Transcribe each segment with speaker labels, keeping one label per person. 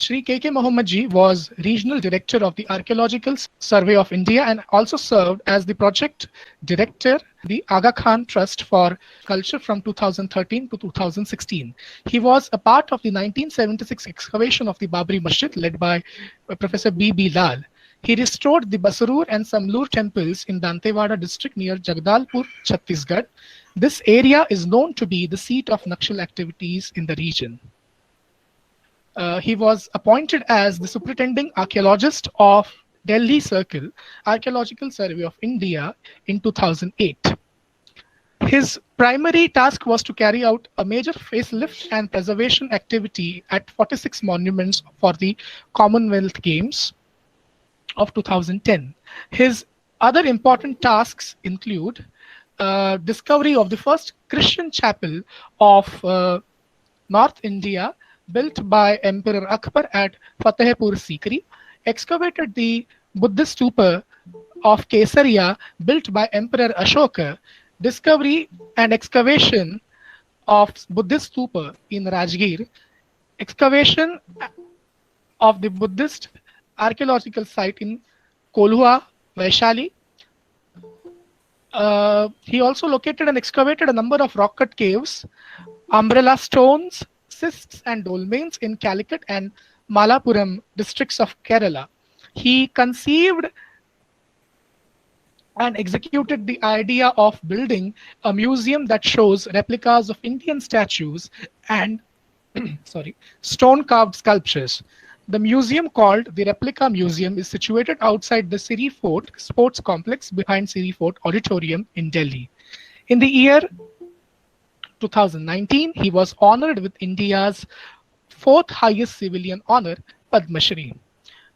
Speaker 1: Shri K.K. Mohammadji was Regional Director of the Archaeological Survey of India and also served as the Project Director, the Aga Khan Trust for Culture from 2013 to 2016. He was a part of the 1976 excavation of the Babri Masjid led by Professor B.B. Lal. He restored the Basarur and Samlur temples in Dantewada district near Jagdalpur, Chhattisgarh. This area is known to be the seat of Nakshal activities in the region. He was appointed as the superintending archaeologist of Delhi Circle Archaeological Survey of India in 2008. His primary task was to carry out a major facelift and preservation activity at 46 monuments for the Commonwealth Games of 2010. His other important tasks include discovery of the first Christian chapel of North India built by Emperor Akbar at Fatehpur Sikri, excavated the Buddhist stupa of Kesaria built by Emperor Ashoka, discovery and excavation of Buddhist stupa in Rajgir, excavation of the Buddhist archaeological site in Kolhua, Vaishali. He also located and excavated a number of rock-cut caves, umbrella stones, cists and dolmens in Calicut and Malapuram districts of Kerala. He conceived and executed the idea of building a museum that shows replicas of Indian statues and stone-carved sculptures. The museum, called the Replica Museum, is situated outside the Siri Fort Sports Complex behind Siri Fort Auditorium in Delhi. In the year 2019, he was honored with India's fourth highest civilian honor, Padma Shri.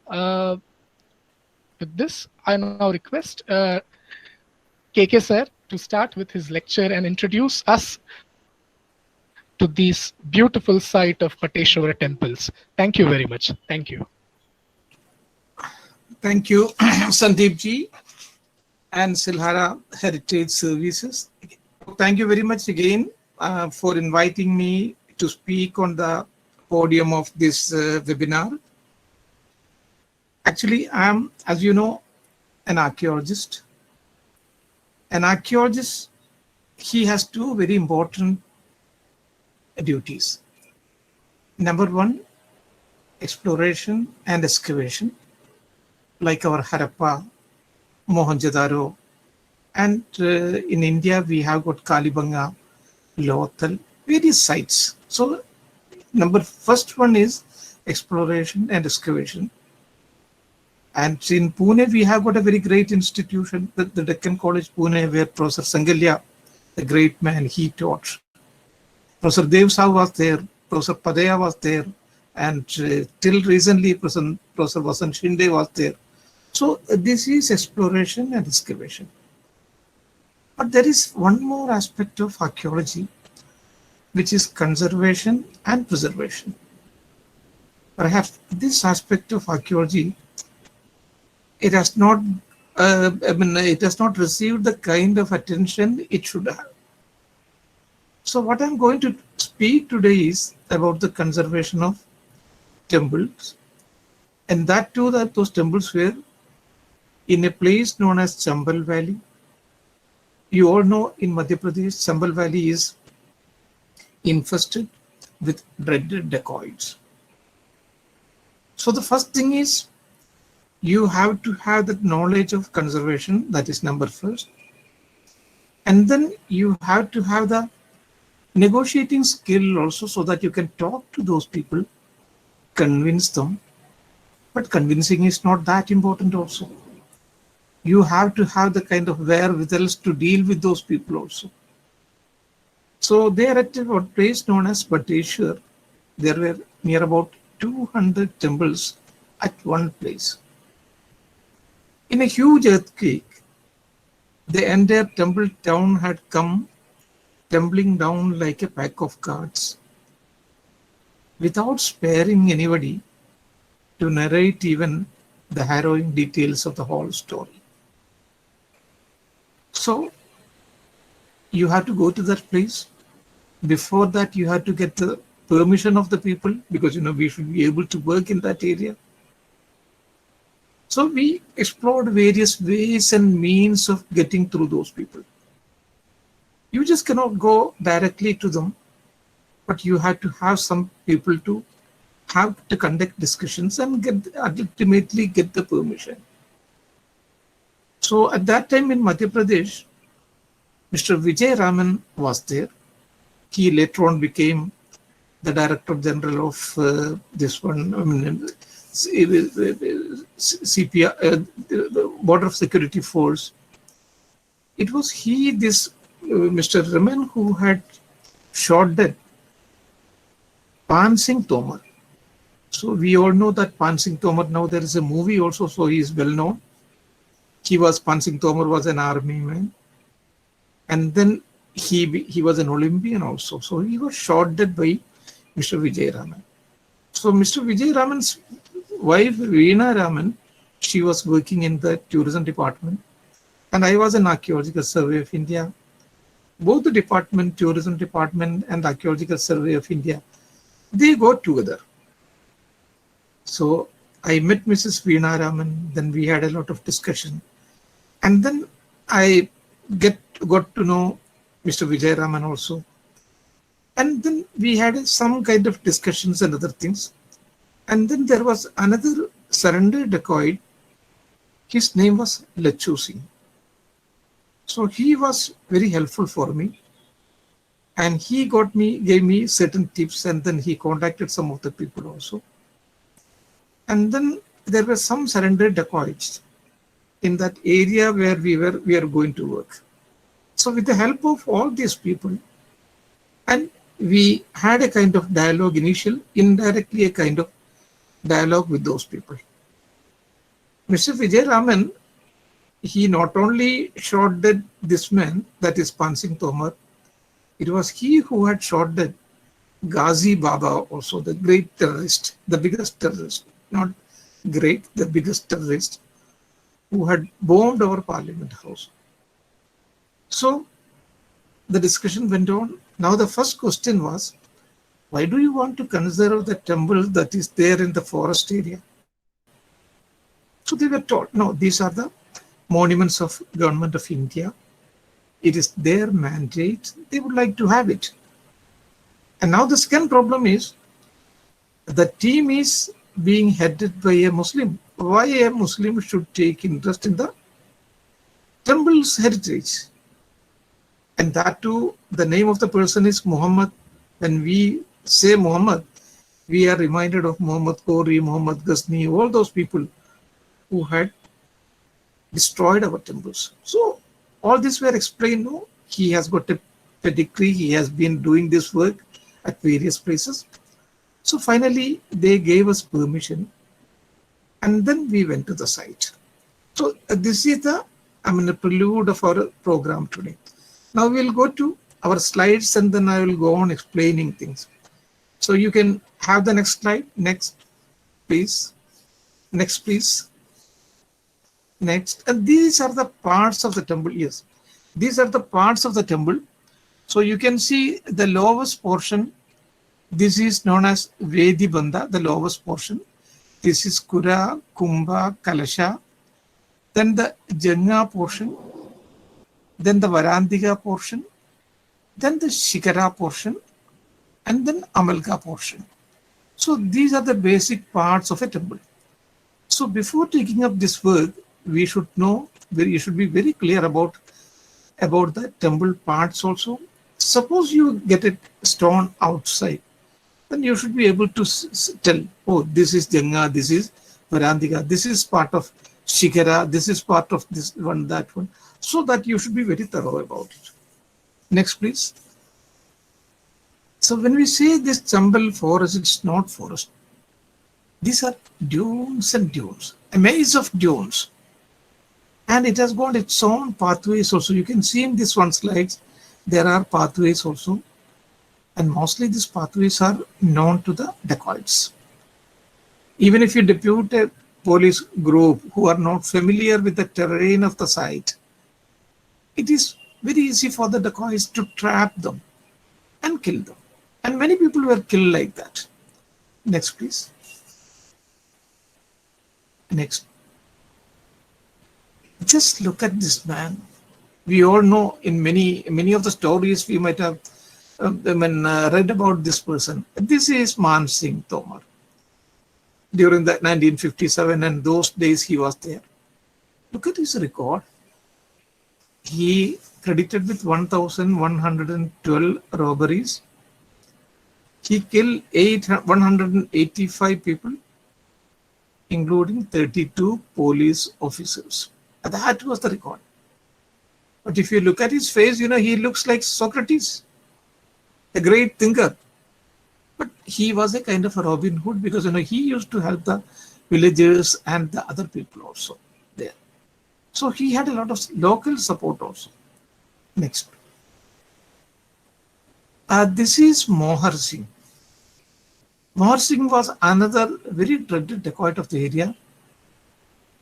Speaker 1: With this, I now request KK sir to start with his lecture and introduce us to this beautiful site of Pateshwara temples. Thank you very much. Thank you.
Speaker 2: Thank you, Sandeep ji and Silhara Heritage Services. Thank you very much again for inviting me to speak on the podium of this webinar. Actually, I am, as you know, an archaeologist. An archaeologist, he has two very important duties. Number one, exploration and excavation, like our Harappa, Mohenjo-daro, and in India we have got Kalibanga, Lothal, various sites. So first one is exploration and excavation. And in Pune we have got a very great institution, the Deccan College Pune, where Professor Sangalya, the great man, he taught. Professor Dev Sahu was there, Professor Padaya was there, and till recently Professor Vasant Shinde was there. So this is exploration and excavation. But there is one more aspect of archaeology, which is conservation and preservation. Perhaps this aspect of archaeology, it has not it has not received the kind of attention it should have. So what I'm going to speak today is about the conservation of temples, and that too, that those temples were in a place known as Chambal Valley. You all know in Madhya Pradesh, Chambal Valley is infested with dreaded dacoits. So the first thing is, you have to have that knowledge of conservation, that is number first. And then you have to have the negotiating skill also, so that you can talk to those people, convince them. But convincing is not that important also. You have to have the kind of wherewithals to deal with those people also. So there at a place known as Pateshwar, there were near about 200 temples at one place. In a huge earthquake, the entire temple town had come tumbling down like a pack of cards, without sparing anybody to narrate even the harrowing details of the whole story. So you have to go to that place. Before that, you have to get the permission of the people, because we should be able to work in that area. So we explored various ways and means of getting through those people. You just cannot go directly to them, but you have to have some people to have to conduct discussions and ultimately get the permission. So at that time in Madhya Pradesh, Mr. Vijay Raman was there. He later on became the Director General of this one, CPR, the Border Security Force. It was Mr. Raman, who had shot dead Pan Singh Tomar. So we all know that Pan Singh Tomar, now there is a movie also, so he is well known. Pan Singh Tomar was an army man. And then he was an Olympian also. So he was shot dead by Mr. Vijay Raman. So Mr. Vijay Raman's wife, Veena Raman, she was working in the tourism department. And I was in Archaeological Survey of India. Both the department, tourism department and Archaeological Survey of India, they go together. So I met Mrs. Veena Raman, then we had a lot of discussion. And then I got to know Mr. Vijay Raman also. And then we had some kind of discussions and other things. And then there was another surrendered dacoit. His name was Lachu Singh. So he was very helpful for me. And he gave me certain tips, and then he contacted some of the people also. And then there were some surrendered dacoits in that area where we are going to work. So with the help of all these people, and we had a kind of dialogue indirectly a kind of dialogue with those people. Mr. Vijay Raman, he not only shot dead this man, that is Pan Singh Tomar, it was he who had shot dead Ghazi Baba also, the great terrorist, the biggest terrorist, not great, the biggest terrorist, who had bombed our Parliament House. So the discussion went on. Now the first question was, why do you want to conserve the temple that is there in the forest area? So they were told, no, these are the monuments of Government of India. It is their mandate. They would like to have it. And now the second problem is, the team is being headed by a Muslim. Why a Muslim should take interest in the temple's heritage? And that too, the name of the person is Muhammad. When we say Muhammad, we are reminded of Muhammad Qori, Muhammad Ghazni, all those people who had destroyed our temples. So all this were explained. No, he has got a pedigree. He has been doing this work at various places. So finally, they gave us permission. And then we went to the site. So this is the prelude of our program today. Now we'll go to our slides, and then I will go on explaining things. So you can have the next slide. Next, please. Next, please. Next. And these are the parts of the temple. Yes, these are the parts of the temple. So you can see the lowest portion. This is known as Vedi Bandha, the lowest portion. This is Kura, Kumbha, Kalasha. Then the Janga portion. Then the Varandiga portion. Then the Shikara portion. And then Amalka portion. So these are the basic parts of a temple. So before taking up this work, we should know, you should be very clear about the temple parts also. Suppose you get a stone outside, then you should be able to tell, oh, this is Janga, this is Varandiga, this is part of Shikara, this is part of this one, that one. So that you should be very thorough about it. Next, please. So when we say this Chambal forest, it's not forest. These are dunes and dunes, a maze of dunes. And it has got its own pathways also. You can see in this one slides, there are pathways also. And mostly these pathways are known to the dacoits. Even if you depute a police group who are not familiar with the terrain of the site, it is very easy for the dacoits to trap them and kill them. And many people were killed like that. Next, please. Next. Just look at this man. We all know in many of the stories we might have read about this person. This is Man Singh Tomar. During the 1957 and those days he was there. Look at his record. He credited with 1,112 robberies. He killed 185 people, including 32 police officers. That was the record. But if you look at his face, he looks like Socrates, a great thinker. But he was a kind of a Robin Hood because he used to help the villagers and the other people also there. So he had a lot of local support also. Next. This is Mohar Singh. Mohar Singh was another very dreaded dacoit of the area.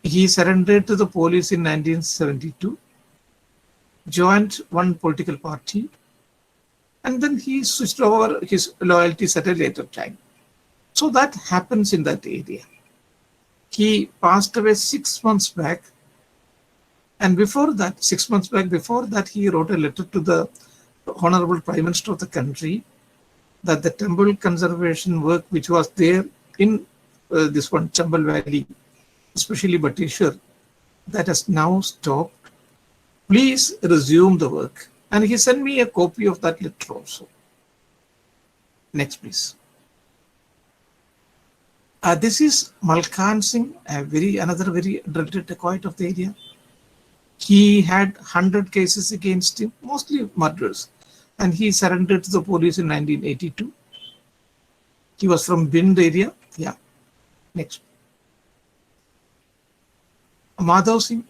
Speaker 2: He surrendered to the police in 1972, joined one political party, and then he switched over his loyalties at a later time. So that happens in that area. He passed away 6 months back, and before that, 6 months back, before that, he wrote a letter to the Honorable Prime Minister of the country that the temple conservation work which was there in this one Chambal Valley, especially Bateshwar, that has now stopped. Please resume the work. And he sent me a copy of that letter also. Next, please. This is Malkhan Singh, another very dreaded dacoit of the area. He had 100 cases against him, mostly murders, and he surrendered to the police in 1982. He was from Bind area. Yeah. Next. Madhav Singh,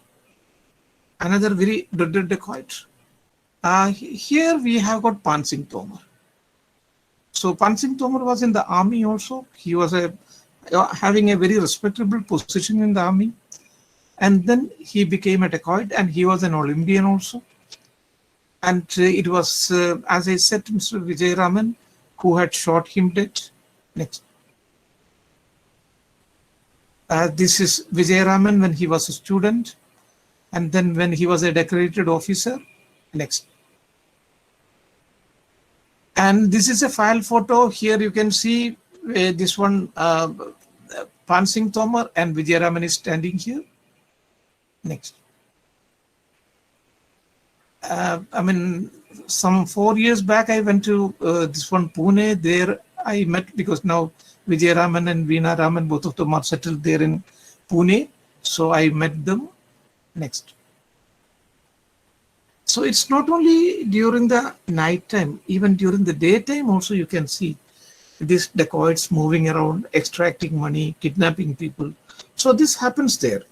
Speaker 2: another very dreaded dacoit. Here we have got Pan Singh Tomar. So Pan Singh Tomar was in the army also. He was having a very respectable position in the army. And then he became a dacoit and he was an Olympian also. And it was, as I said, Mr. Vijay Raman, who had shot him dead. Next. This is Vijay Raman when he was a student. And then when he was a decorated officer. Next. And this is a file photo. Here you can see this one, Pan Singh Tomar and Vijay Raman is standing here. Next. Some 4 years back, I went to this one Pune. There I met, because now Vijay Raman and Veena Raman, both of them are settled there in Pune. So I met them. Next. So it's not only during the night time, even during the daytime also you can see these dacoits moving around, extracting money, kidnapping people. So this happens there.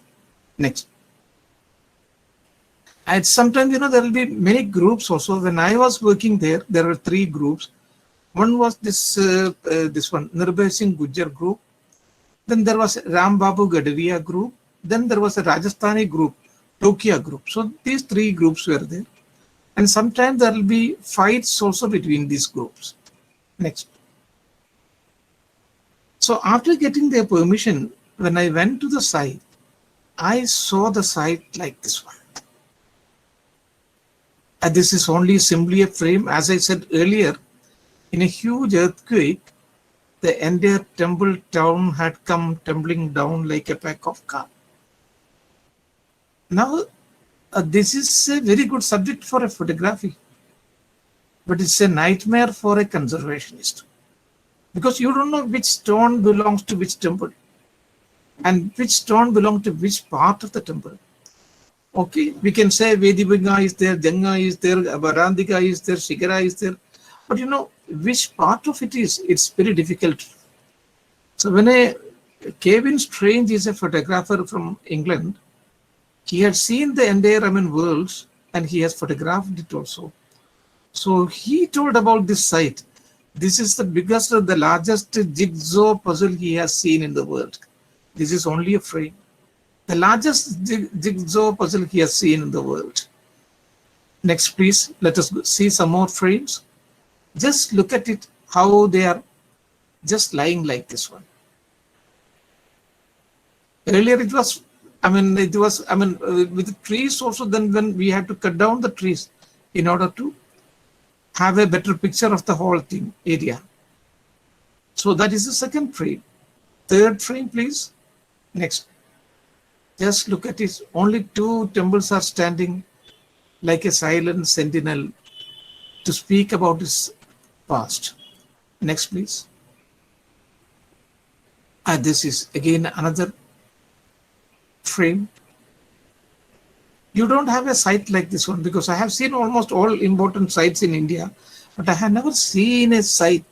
Speaker 2: Next. And sometimes, there will be many groups also. When I was working there, there were 3 groups. One was this one, Nirbhay Singh Gujjar group. Then there was Ram Babu Gadaria group. Then there was a Rajasthani group, Tokia group. So these 3 groups were there. And sometimes there will be fights also between these groups. Next. So after getting their permission, when I went to the site, I saw the site like this one. And this is only simply a frame. As I said earlier, in a huge earthquake, the entire temple town had come tumbling down like a pack of cards. Now, this is a very good subject for a photography, but it's a nightmare for a conservationist, because you don't know which stone belongs to which temple and which stone belongs to which part of the temple. Okay, we can say Vedibanga is there, Janga is there, Barandika is there, Shikara is there, but which part of it is, it's very difficult. So when Kevin Strange is a photographer from England, he had seen the entire worlds and he has photographed it also. So he told about this site. This is the biggest, the largest jigsaw puzzle he has seen in the world. This is only a frame. The largest jigsaw puzzle he has seen in the world. Next, please, let us see some more frames. Just look at it, how they are just lying like this one. Earlier it was, with trees also, then when we had to cut down the trees in order to have a better picture of the whole thing area. So that is the second frame. Third frame, please. Next. Just look at it. Only two temples are standing like a silent sentinel to speak about its past. Next, please. And this is again another frame. You don't have a site like this one, because I have seen almost all important sites in India, but I have never seen a site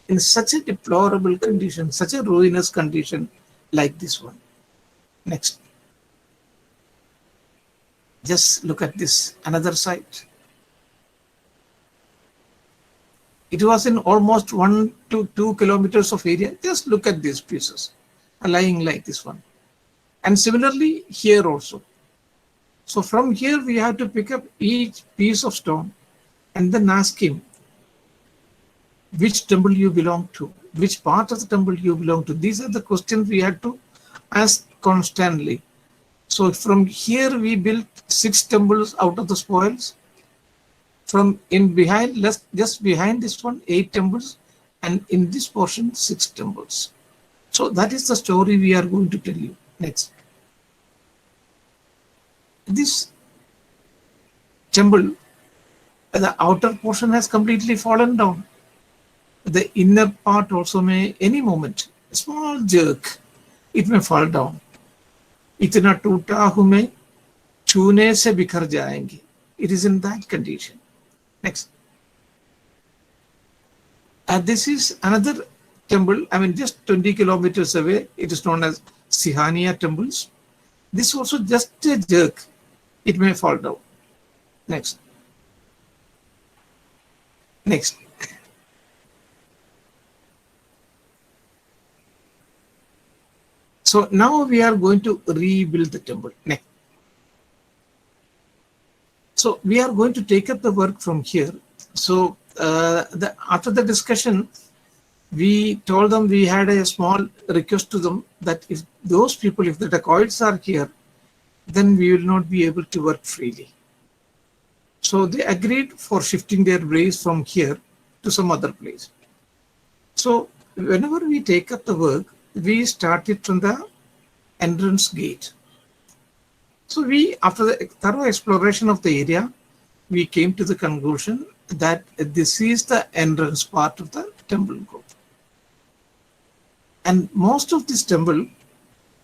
Speaker 2: in such a deplorable condition, such a ruinous condition like this one. Next. Just look at this, another site. It was in almost 1 to 2 kilometers of area. Just look at these pieces, lying like this one. And similarly here also. So from here we have to pick up each piece of stone and then ask him which temple you belong to, which part of the temple you belong to. These are the questions we had to ask constantly. So from here we built 6 temples out of the spoils. From in behind, just behind this one, 8 temples, and in this portion 6 temples. So that is the story we are going to tell you. Next. This temple, the outer portion has completely fallen down. The inner part also may, any moment, a small jerk, it may fall down. इतना टूटा हूं मैं, छूने से बिखर जाएंगे. It is in that condition. Next. This is another temple, just 20 kilometers away. It is known as Sihania temples. This also just a jerk, it may fall down. Next. Next. So now we are going to rebuild the temple. Next. So we are going to take up the work from here. So after the discussion, we told them, we had a small request to them that if those people, if the dacoits are here, then we will not be able to work freely. So they agreed for shifting their base from here to some other place. So whenever we take up the work, we started from the entrance gate. So we, after the thorough exploration of the area, we came to the conclusion that this is the entrance part of the temple group. And most of this temple,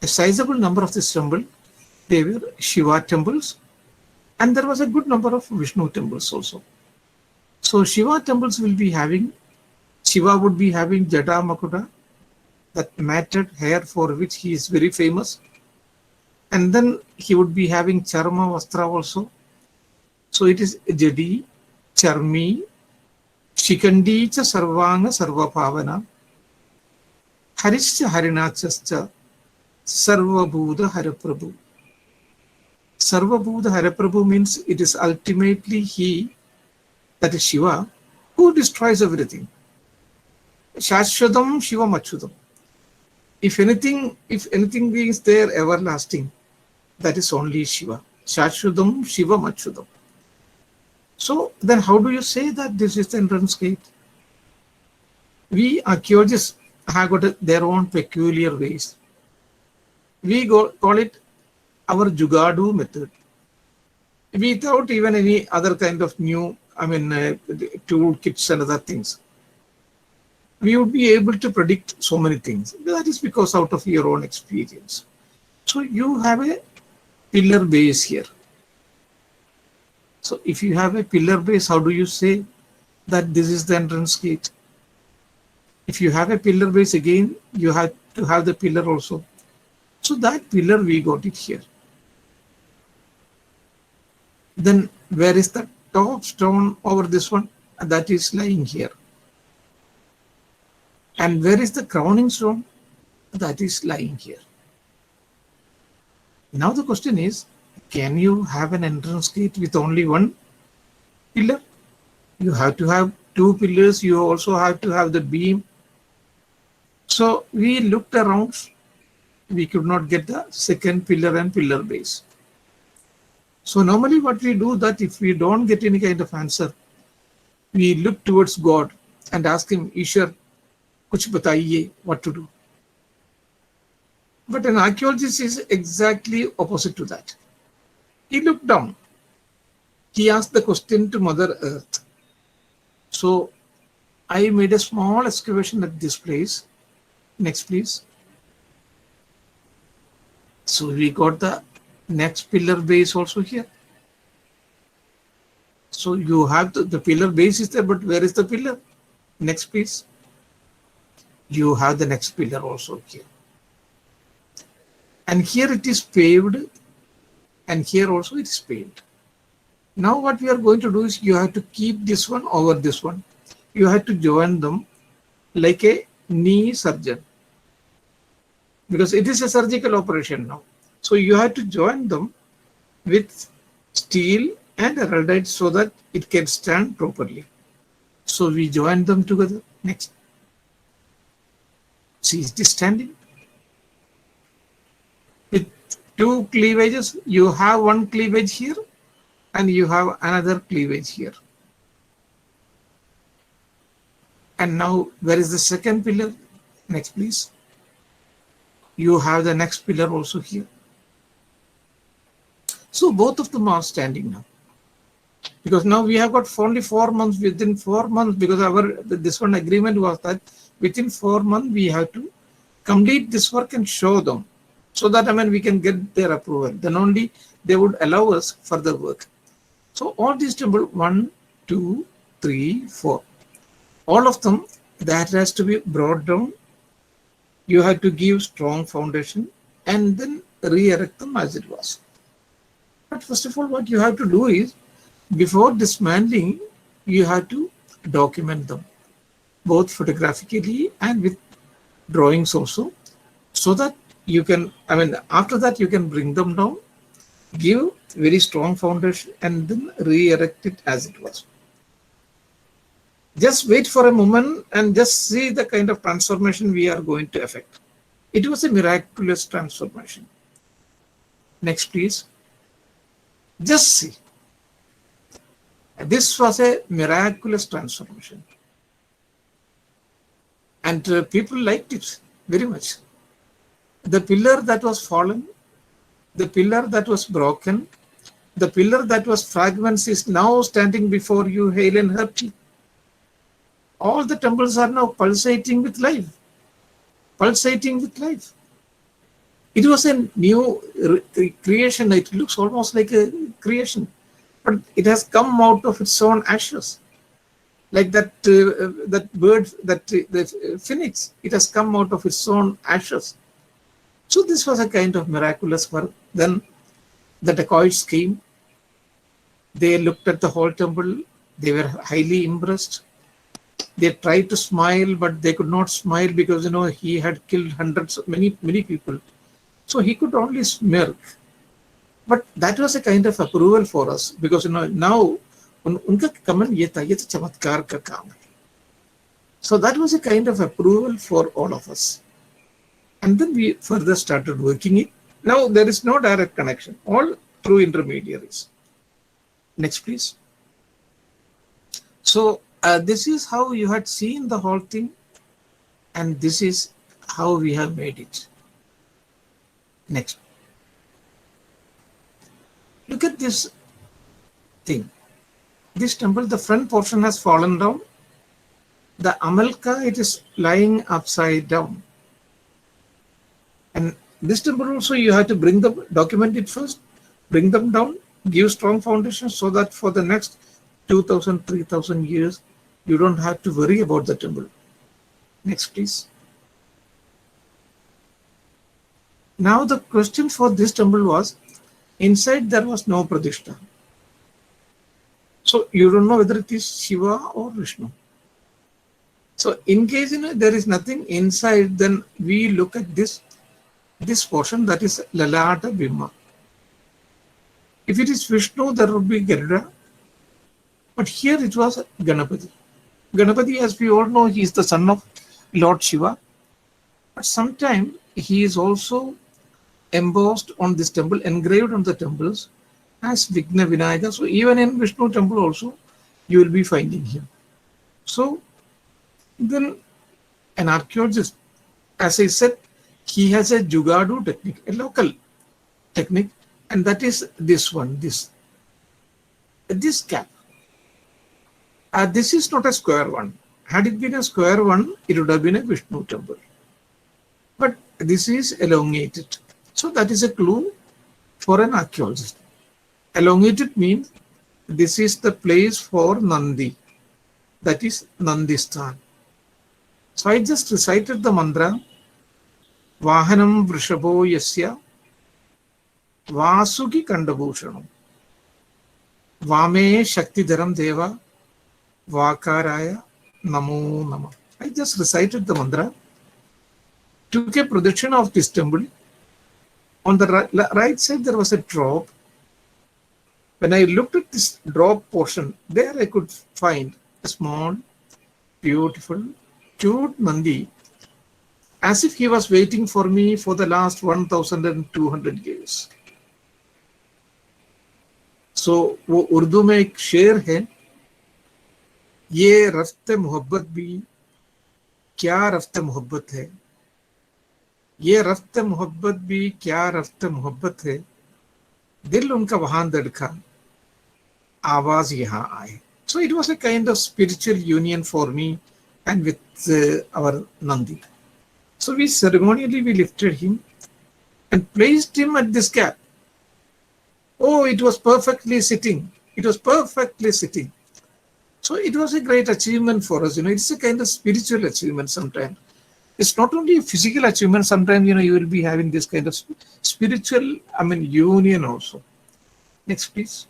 Speaker 2: a sizable number of this temple, they were Shiva temples, and there was a good number of Vishnu temples also. So Shiva temples will be having, Shiva would be having Jada Makuta, that matted hair for which he is very famous. And then he would be having Charma Vastra also. So it is Jadi, Charmi, Shikandi cha Sarvanga Sarva Pavana, Harishcha Harinachascha, Sarva Buddha Haraprabhu. Sarva Buddha Haraprabhu means it is ultimately he, that is Shiva, who destroys everything. Shashwadam Shiva Machudam. If anything is there everlasting, that is only Shiva. Shashwadam Shiva Machudam. So then how do you say that this is the entrance gate? We archaeologists have got their own peculiar ways. We call it our Jugadu method. Without even any other kind of new, tool kits and other things. We would be able to predict so many things. That is because out of your own experience. So you have a pillar base here. So if you have a pillar base, how do you say that this is the entrance gate? If you have a pillar base, again, you have to have the pillar also. So that pillar, we got it here. Then where is the top stone over this one? That is lying here. And where is the crowning stone? That is lying here. Now the question is, can you have an entrance gate with only one pillar? You have to have 2 pillars, you also have to have the beam. So we looked around, we could not get the second pillar and pillar base. So normally what we do, that if we don't get any kind of answer, we look towards God and ask him, Ishwar, kuch bataiye, what to do. But an archaeologist is exactly opposite to that. He looked down. He asked the question to Mother Earth. So I made a small excavation at this place. Next, please. So we got the next pillar base also here. So you have the pillar base is there, but where is the pillar? Next, please. You have the next pillar also here. And here it is paved, and here also it is paved. Now what we are going to do is you have to keep this one over this one. You have to join them like a knee surgeon, because it is a surgical operation now. So you have to join them with steel and heraldite so that it can stand properly. So we join them together. Next. See, it is standing. With 2 cleavages, you have one cleavage here and you have another cleavage here. And now, where is the second pillar? Next, please. You have the next pillar also here. So both of them are standing now. Because now we have got only 4 months. Within 4 months, because this one agreement was that within 4 months we have to complete this work and show them, so that we can get their approval. Then only they would allow us further work. So all these temples, 1, 2, 3, 4, all of them, that has to be brought down. You have to give strong foundation and then re-erect them as it was. But first of all, what you have to do is, before dismantling, you have to document them, both photographically and with drawings also, so that you can, after that you can bring them down, give very strong foundation and then re-erect it as it was. Just wait for a moment and just see the kind of transformation we are going to effect. It was a miraculous transformation. Next, please. Just see. This was a miraculous transformation. And people liked it very much. The pillar that was fallen, the pillar that was broken, the pillar that was fragments is now standing before you, hale and hearty. All the temples are now pulsating with life. Pulsating with life. It was a new creation. It looks almost like a creation. But it has come out of its own ashes. Like that bird, the phoenix, it has come out of its own ashes. So this was a kind of miraculous work. Then the dacoits came. They looked at the whole temple. They were highly impressed. They tried to smile, but they could not smile because he had killed hundreds of many people. So he could only smirk. But that was a kind of approval for us, because now unka comment ye tha, ye to chamatkar ka kaam hai. So that was a kind of approval for all of us. And then we further started working it. Now there is no direct connection, all through intermediaries. Next, please. So this is how you had seen the whole thing, and this is how we have made it. Next. Look at this thing. This temple, the front portion has fallen down. The Amalka, it is lying upside down. And this temple also, you have to bring them, document it first, bring them down, give strong foundation, so that for the next 2,000, 3,000 years, you don't have to worry about the temple. Next, please. Now the question for this temple was, inside there was no Pratishta. So you don't know whether it is Shiva or Vishnu. So in case there is nothing inside, then we look at this portion, that is Lalata Bhima. If it is Vishnu, there would be Garuda. But here it was Ganapati. Ganapati, as we all know, he is the son of Lord Shiva. But sometimes he is also embossed on this temple, engraved on the temples as Vigna Vinayaka. So even in Vishnu temple also, you will be finding him. So then an archaeologist, as I said, he has a Jugadu technique, a local technique, and that is this one, this cap. This is not a square one. Had it been a square one, it would have been a Vishnu temple. But this is elongated. So that is a clue for an archaeologist. Elongated means this is the place for Nandi. That is Nandistan. So I just recited the mantra. Vahanam Vrishabo Yasya Vasuki Kandabhushanam Vame Shaktidharam Deva Vakaraya Namo Nama. I just recited the mantra, took a projection of this temple. On the right side there was a drop. When I looked at this drop portion, there I could find a small, beautiful, cute Nandi, as if he was waiting for me for the last 1200 years. So वो उर्दू में एक शेर है, ये रफ्ते मोहब्बत भी क्या रफ्ते मोहब्बत है, ये रफ्ते मोहब्बत भी क्या रफ्ते मोहब्बत है, दिल उनका वहां धड़का, आवाज यहाँ आए. So it was a kind of spiritual union for me and with our Nandi. So we ceremonially lifted him and placed him at this gap. Oh, it was perfectly sitting. It was perfectly sitting. So it was a great achievement for us. It's a kind of spiritual achievement sometimes. It's not only a physical achievement. Sometimes, you will be having this kind of spiritual, union also. Next, please.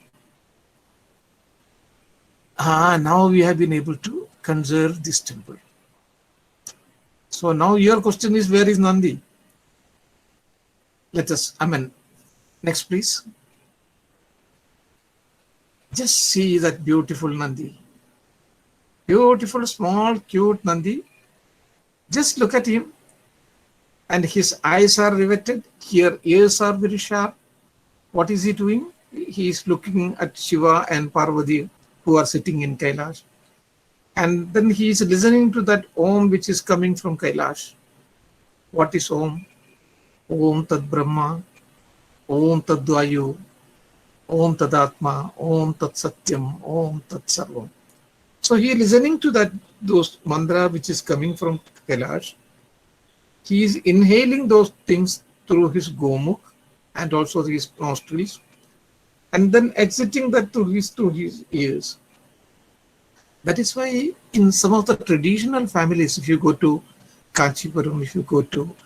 Speaker 2: Now we have been able to conserve this temple. So now your question is, where is Nandi? Let us, next please. Just see that beautiful Nandi. Beautiful, small, cute Nandi. Just look at him. And his eyes are riveted. Here, ears are very sharp. What is he doing? He is looking at Shiva and Parvati, who are sitting in Kailash. And then he is listening to that Om which is coming from Kailash. What is Om? Om Tad Brahma, Om Tad Vayu, Om Tad Atma, Om Tat Satyam, Om Tat Sarvam. So he is listening to those mantra which is coming from Kailash. He is inhaling those things through his gomukh and also his nostrils, and then exiting that through his ears. That is why in some of the traditional families, if you go to Kanchipuram, if you go to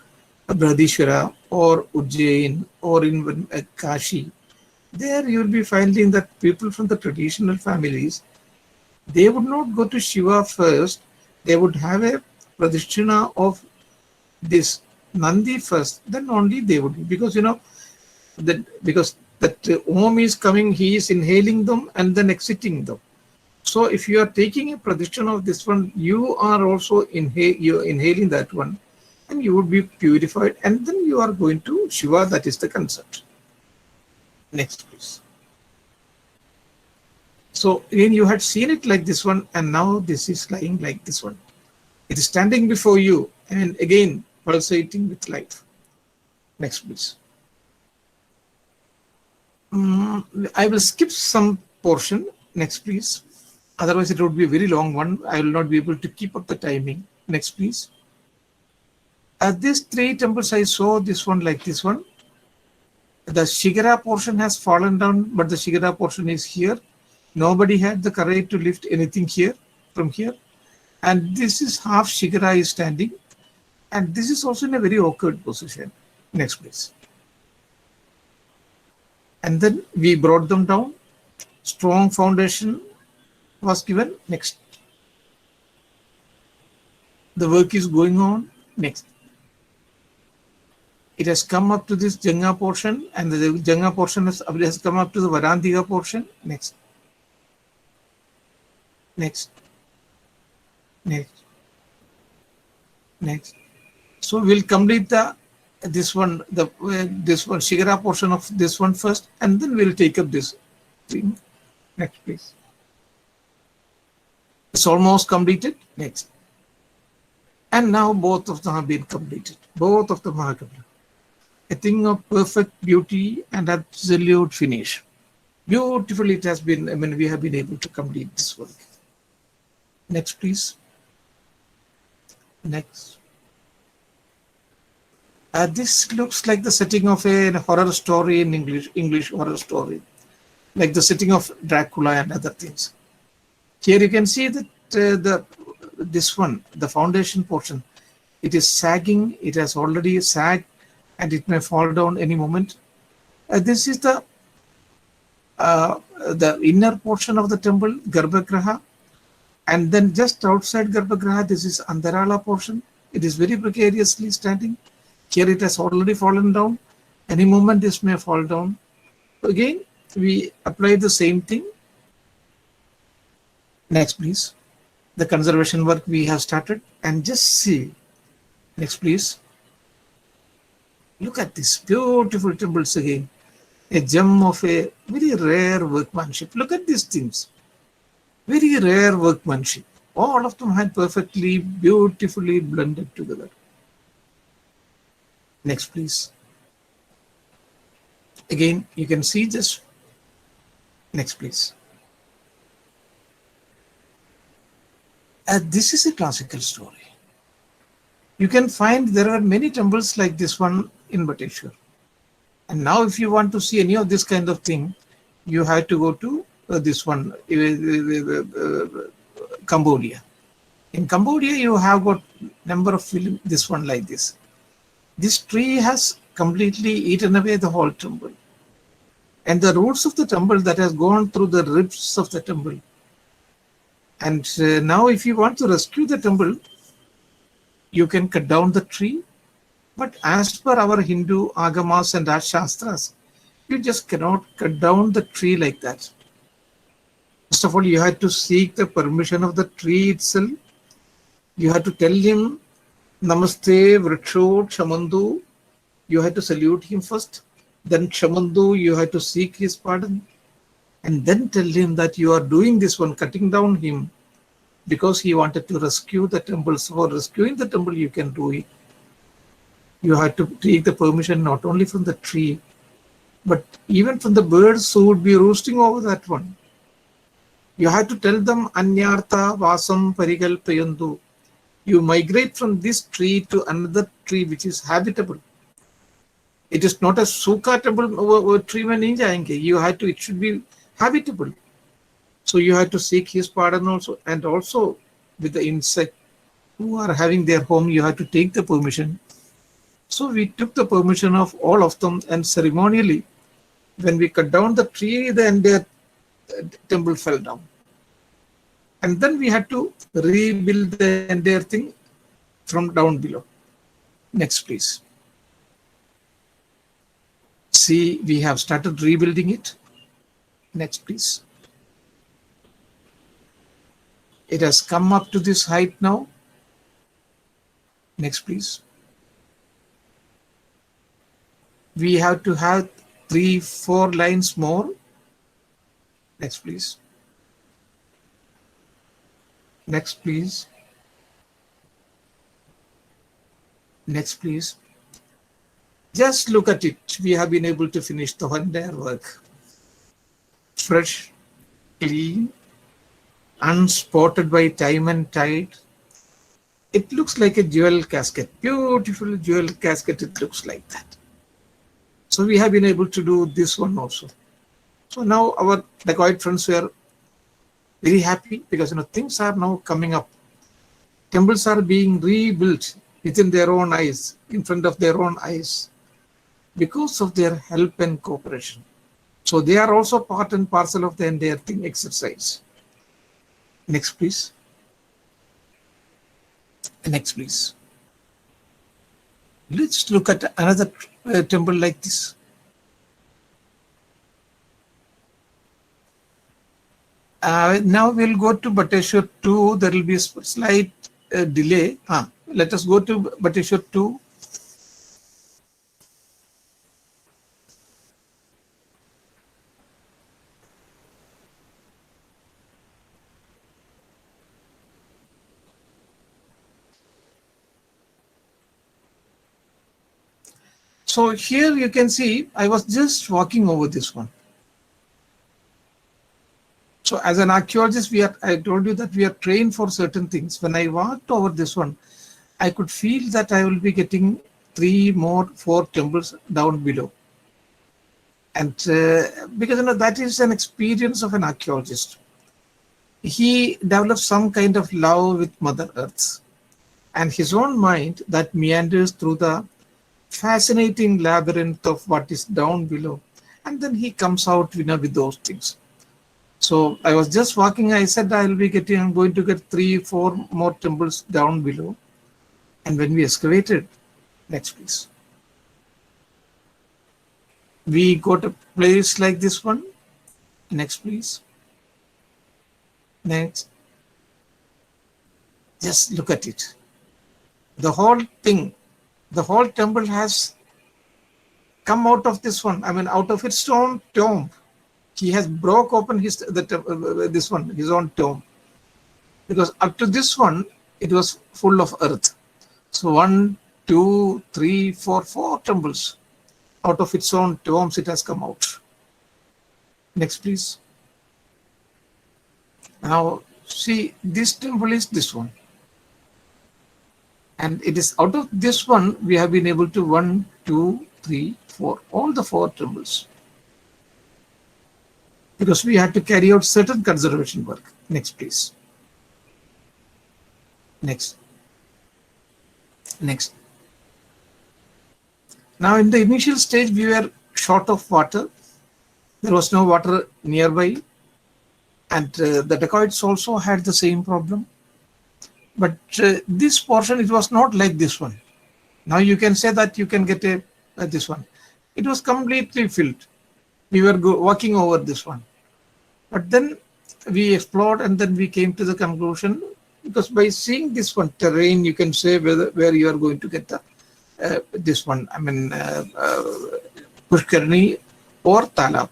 Speaker 2: Bradishwara or Ujjain or in Kashi, there you will be finding that people from the traditional families, they would not go to Shiva first. They would have a pradishtina of this Nandi first, then only they would, because that Om is coming, he is inhaling them and then exiting them. So if you are taking a pradishtina of this one, you are also inhaling that one, and you would be purified, and then you are going to Shiva. That is the concept. Next, please. So again, you had seen it like this one, and now this is lying like this one. It is standing before you, and again pulsating with life. Next, please. I will skip some portion. Next, please. Otherwise, it would be a very long one. I will not be able to keep up the timing. Next, please. These three temples, I saw this one like this one. The Shigara portion has fallen down, but the Shigara portion is here. Nobody had the courage to lift anything here from here. And this is half Shigara is standing. And this is also in a very awkward position. Next, please. And then we brought them down. Strong foundation was given. Next. The work is going on. Next. It has come up to this Janga portion, and the Janga portion has come up to the Varantika portion. Next. Next. Next. Next. So we'll complete this one Shigara portion of this one first, and then we'll take up this thing. Next, please. It's almost completed. Next. And now both of them have been completed. Both of them are completed. A thing of perfect beauty and absolute finish. Beautifully it has been, we have been able to complete this work. Next, please. Next. This looks like the setting of a horror story in English horror story, like the setting of Dracula and other things. Here you can see that the foundation portion, it is sagging. It has already sagged, and it may fall down any moment. This is the inner portion of the temple, Garbhagriha, and then just outside Garbhagriha, this is Antarala portion. It is very precariously standing. Here it has already fallen down. Any moment this may fall down. Again, we apply the same thing. Next, please. The conservation work we have started, and just see. Next, please. Look at this beautiful temples again. A gem of a very rare workmanship. Look at these things. Very rare workmanship. All of them had perfectly, beautifully blended together. Next, please. Again, you can see this. Next, please. This is a classical story. You can find there are many temples like this one in Bateshwar. And now if you want to see any of this kind of thing, you have to go to this one, Cambodia. In Cambodia, you have got number of film, this one like this. This tree has completely eaten away the whole temple. And the roots of the temple that has gone through the ribs of the temple. And now if you want to rescue the temple, you can cut down the tree. But as per our Hindu agamas and shastras, you just cannot cut down the tree like that. First of all, you have to seek the permission of the tree itself. You have to tell him, Namaste, Vriksho, Kshamandu. You have to salute him first. Then Kshamandu, you have to seek his pardon. And then tell him that you are doing this one, cutting down him, because he wanted to rescue the temple. So for rescuing the temple, you can do it. You have to take the permission not only from the tree, but even from the birds who would be roosting over that one. You have to tell them, Anyartha Vasam Parikalpayandu. You migrate from this tree to another tree which is habitable. It is not a sukha tree mein nahi jayenge. You have to, it should be habitable. So you have to seek his pardon also, and also with the insect who are having their home, you have to take the permission. So we took the permission of all of them, and ceremonially, when we cut down the tree, then their temple fell down. And then we had to rebuild the entire thing from down below. Next, please. See, we have started rebuilding it. Next, please. It has come up to this height now. Next, please. We have to have 3-4 lines more. Next, please. Next, please. Next, please. Just look at it. We have been able to finish the entire work. Fresh, clean, unspotted by time and tide. It looks like a jewel casket. Beautiful jewel casket, it looks like that. So we have been able to do this one also. So now our dacoit friends were very happy because things are now coming up. Temples are being rebuilt within their own eyes, in front of their own eyes, because of their help and cooperation. So they are also part and parcel of the entire thing exercise. Next, please. Next, please. Let's look at another temple like this. Now we'll go to Bateshwar 2. There will be a slight delay. Let us go to Bateshwar 2. So here you can see I was just walking over this one. So as an archaeologist, I told you that we are trained for certain things. When I walked over this one, I could feel that I will be getting 4 temples down below. And because that is an experience of an archaeologist. He develops some kind of love with Mother Earth and his own mind that meanders through the fascinating labyrinth of what is down below. And then he comes out with those things. So I was just walking, I said I'm going to get 3-4 more temples down below. And when we excavated, next please. We got a place like this one. Next please. Next. Just look at it. The whole thing, the whole temple has come out of this one. I mean, out of its own tomb. He has broke open his own tomb, because up to this one it was full of earth. So 1, 2, 3, 4 temples out of its own tombs it has come out. Next please. Now see, this temple is this one, and it is out of this one we have been able to 1, 2, 3, 4 all the 4 temples, because we had to carry out certain conservation work. Next, please. Next. Next. Now, in the initial stage, we were short of water. There was no water nearby. And the dacoits also had the same problem. But this portion, it was not like this one. Now you can say that you can get this one. It was completely filled. We were walking over this one. But then we explored and then we came to the conclusion, because by seeing this one terrain, you can say where you are going to get this one. I mean, Pushkarni or Talab.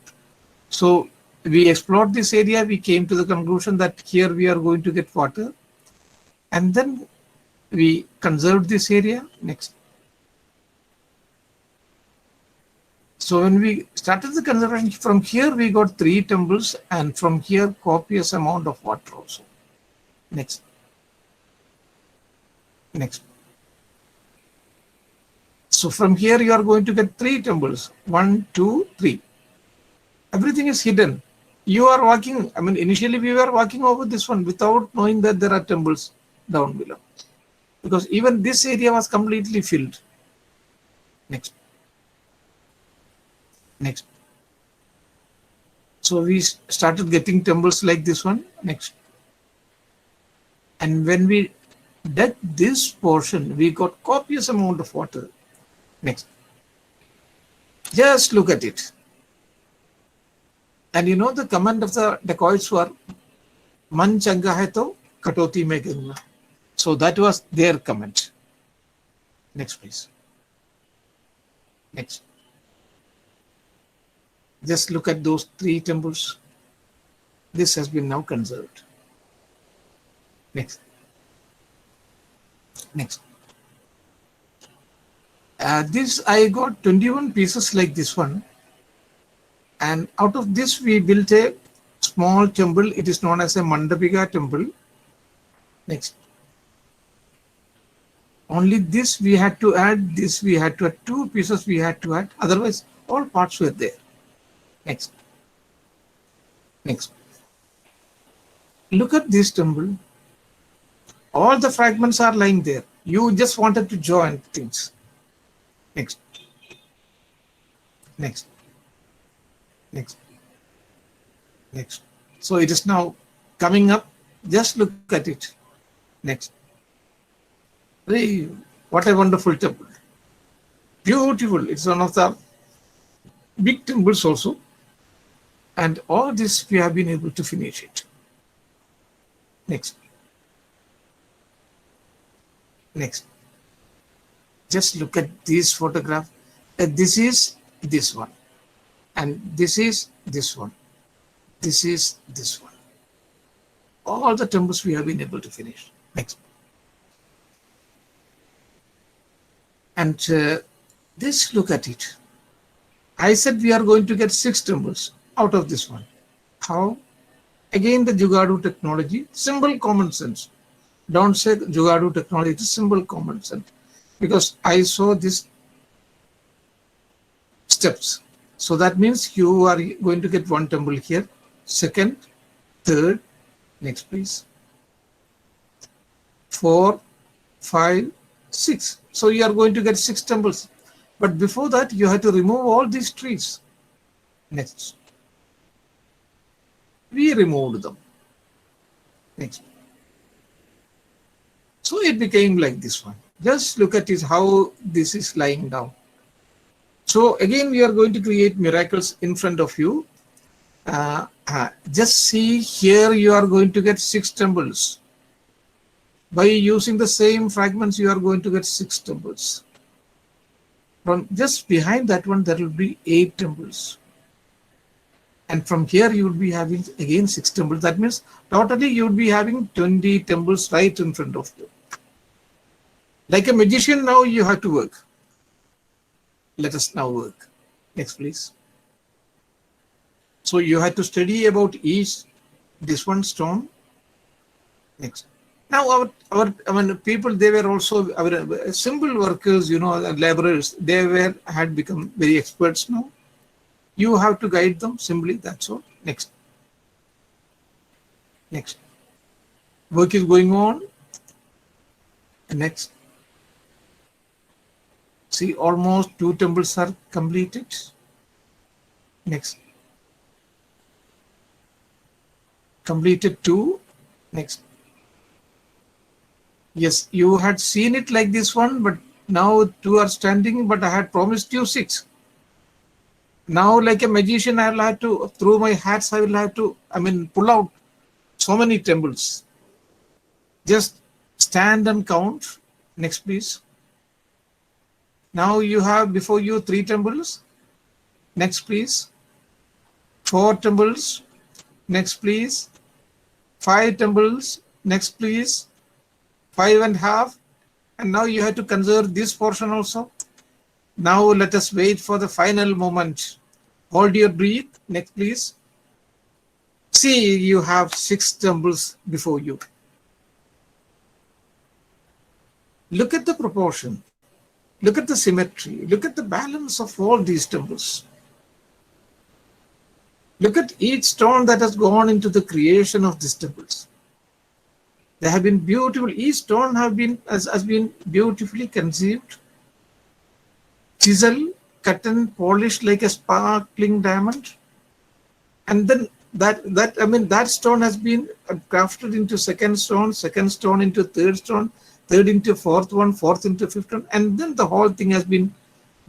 Speaker 2: So we explored this area. We came to the conclusion that here we are going to get water. And then we conserved this area. Next. So when we started the conservation, from here we got 3 temples, and from here copious amount of water also. Next. Next. So from here you are going to get 3 temples. 1, 2, 3. Everything is hidden. You are walking, I mean, initially we were walking over this one without knowing that there are temples down below, because even this area was completely filled. Next. Next. So we started getting temples like this one. Next. And when we dug this portion, we got copious amount of water. Next. Just look at it. And you know the comment of the dacoits were, Man changa hai to katoti mein ganga. So that was their comment. Next please. Next. Just look at those 3 temples. This has been now conserved. Next. Next. This I got 21 pieces like this one. And out of this we built a small temple. It is known as a Mandapika temple. Next. Only this we had to add. This we had to add. 2 pieces we had to add. Otherwise all parts were there. Next. Next. Look at this temple. All the fragments are lying there. You just wanted to join things. Next. Next. Next. Next. So it is now coming up. Just look at it. Next. Hey, what a wonderful temple. Beautiful. It's one of the big temples also. And all this we have been able to finish it. Next. Next. Just look at this photograph. This is this one. And this is this one. This is this one. All the temples we have been able to finish. Next. And this, look at it. I said we are going to get 6 temples out of this one. How? Again, the Jugadu technology, simple common sense. Don't say Jugadu technology, it's simple common sense. Because I saw these steps. So that means you are going to get 1 temple here, 2nd, 3rd, next please, 4, 5, 6. So you are going to get 6 temples. But before that, you have to remove all these trees. Next. We removed them. Next. So it became like this one. Just look at it, how this is lying down. So again, we are going to create miracles in front of you. Just see here, you are going to get 6 temples. By using the same fragments, you are going to get 6 temples. From just behind that one, there will be 8 temples. And from here, you will be having again 6 temples. That means totally you will be having 20 temples right in front of you. Like a magician, now you have to work. Let us now work. Next, please. So you have to study about each, this one stone. Next. Now our people, they were also our simple workers, you know, laborers. They had become very experts now. You have to guide them simply. That's all. Next. Next. Work is going on. Next. See, almost 2 temples are completed. Next. Completed 2. Next. Yes, you had seen it like this one, but now 2 are standing, but I had promised you 6. Now, like a magician, I will have to, through my hats, I will have to, pull out so many temples. Just stand and count. Next, please. Now you have before you 3 temples. Next, please. 4 temples. Next, please. 5 temples. Next, please. 5.5. And now you have to conserve this portion also. Now let us wait for the final moment. Hold your breath. Next, please. See, you have 6 temples before you. Look at the proportion. Look at the symmetry. Look at the balance of all these temples. Look at each stone that has gone into the creation of these temples. They have been beautiful. Each stone has been beautifully conceived, chiseled, cut and polished like a sparkling diamond. And then that stone has been crafted into second stone into third stone, third into fourth one, fourth into fifth one, and then the whole thing has been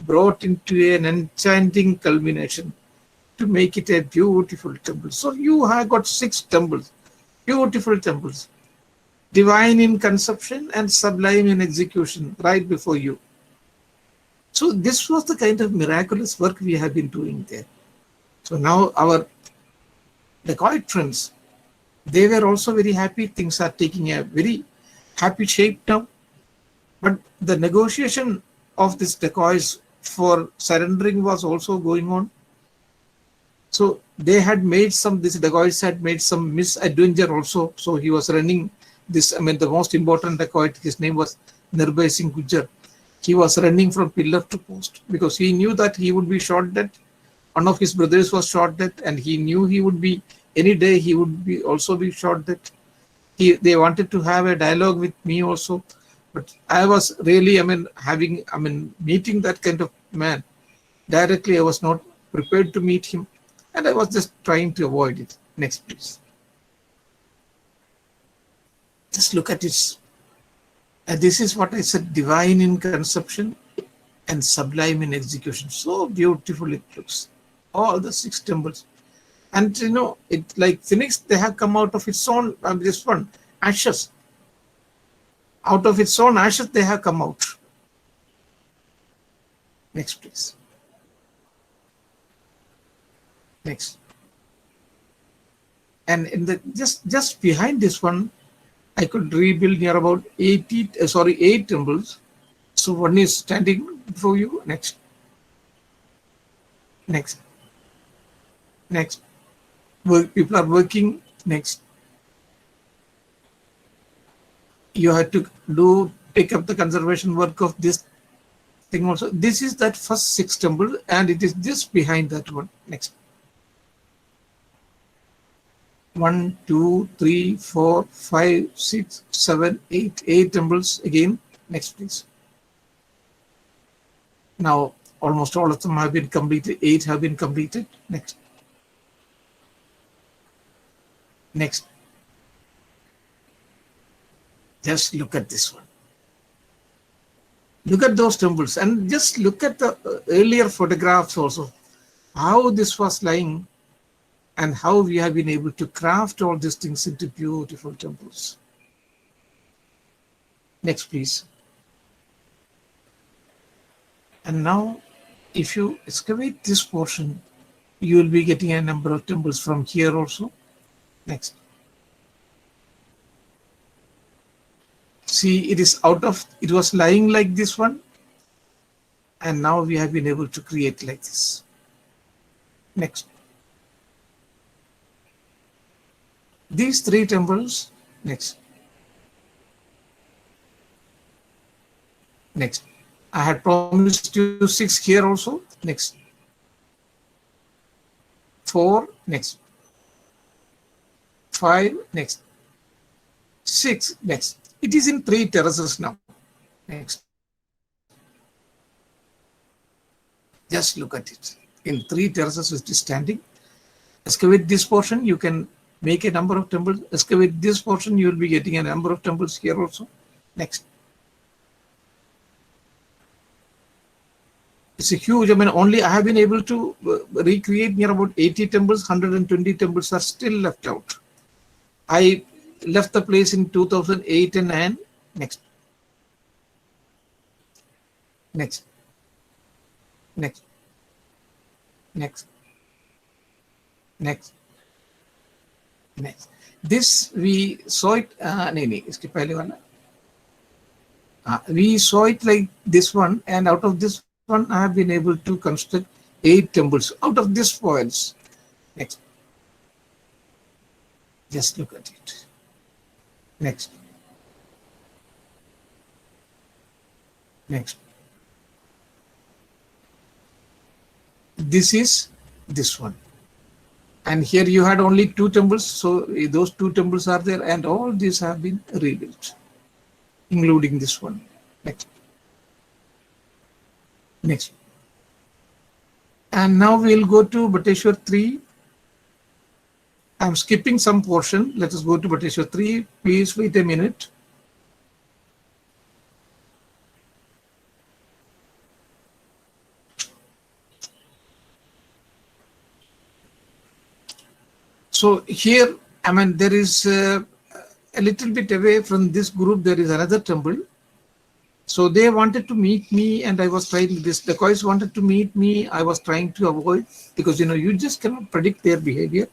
Speaker 2: brought into an enchanting culmination to make it a beautiful temple. So you have got 6 temples, beautiful temples, divine in conception and sublime in execution right before you. So this was the kind of miraculous work we have been doing there. So now our dacoit friends, they were also very happy. Things are taking a very happy shape now. But the negotiation of this dacoits for surrendering was also going on. So they had made these dacoits had made some misadventure also. So he was running this, the most important dacoit, his name was Nirbhay Singh Gujjar. He was running from pillar to post because he knew that he would be shot dead. One of his brothers was shot dead, and he knew he would be, any day he would also be shot dead. They wanted to have a dialogue with me also, but I was really, meeting that kind of man directly. I was not prepared to meet him, and I was just trying to avoid it. Next, please. Just look at it. And this is what I said, divine in conception and sublime in execution. So beautiful it looks. All the 6 temples. And it like Phoenix, they have come out of its own, this one. ashes. Out of its own ashes, they have come out. Next, please. Next. And in the just behind this one, I could rebuild near about 8 temples. So one is standing before you. Next. Next. Next. People are working. Next. You have to take up the conservation work of this thing also. This is that first 6 temple, and it is just behind that one. Next. 1, 2, 3, 4, 5, 6, 7, 8 temples again. Next, please. Now, almost all of them have been completed. 8 have been completed. Next. Next. Just look at this one. Look at those temples and just look at the earlier photographs also. How this was lying and how we have been able to craft all these things into beautiful temples. Next, please. And now, if you excavate this portion, you will be getting a number of temples from here also. Next. See, it was lying like this one, and now we have been able to create like this. Next. These 3 temples. Next. Next. I had promised you 6 here also. Next. 4. Next. 5. Next. 6. Next. It is in 3 terraces now. Next. Just look at it. In 3 terraces it is standing. Excavate this portion, you can make a number of temples. Excavate this portion, you will be getting a number of temples here also. Next. It's a huge, only I have been able to recreate near about 80 temples, 120 temples are still left out. I left the place in 2008 and 9. Next. Next. Next. Next. Next. Next. This we saw it. We saw it like this one, and out of this one, I have been able to construct 8 temples out of this points. Next. Just look at it. Next. Next. This is this one. And here you had only 2 temples. So those 2 temples are there, and all these have been rebuilt, including this one. Next. Next. And now we'll go to Bateshwar 3. I'm skipping some portion. Let us go to Bateshwar 3. Please wait a minute. So here, there is a little bit away from this group, there is another temple. So they wanted to meet me, and I was trying this. The dacoits wanted to meet me. I was trying to avoid, because you just cannot predict their behavior.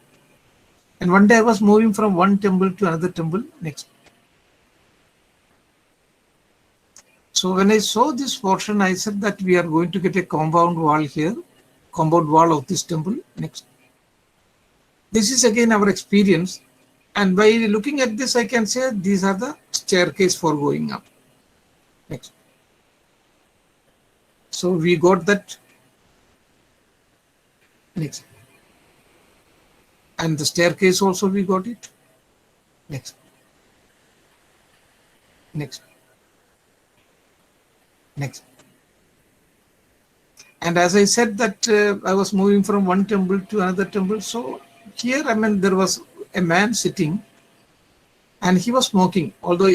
Speaker 2: And one day I was moving from one temple to another temple. Next. So when I saw this portion, I said that we are going to get a compound wall here, compound wall of this temple. Next. This is again our experience. And by looking at this, I can say these are the staircase for going up. Next. So we got that. Next. And the staircase also we got it. Next. Next. Next. And as I said that I was moving from one temple to another temple. So here, there was a man sitting, and he was smoking, although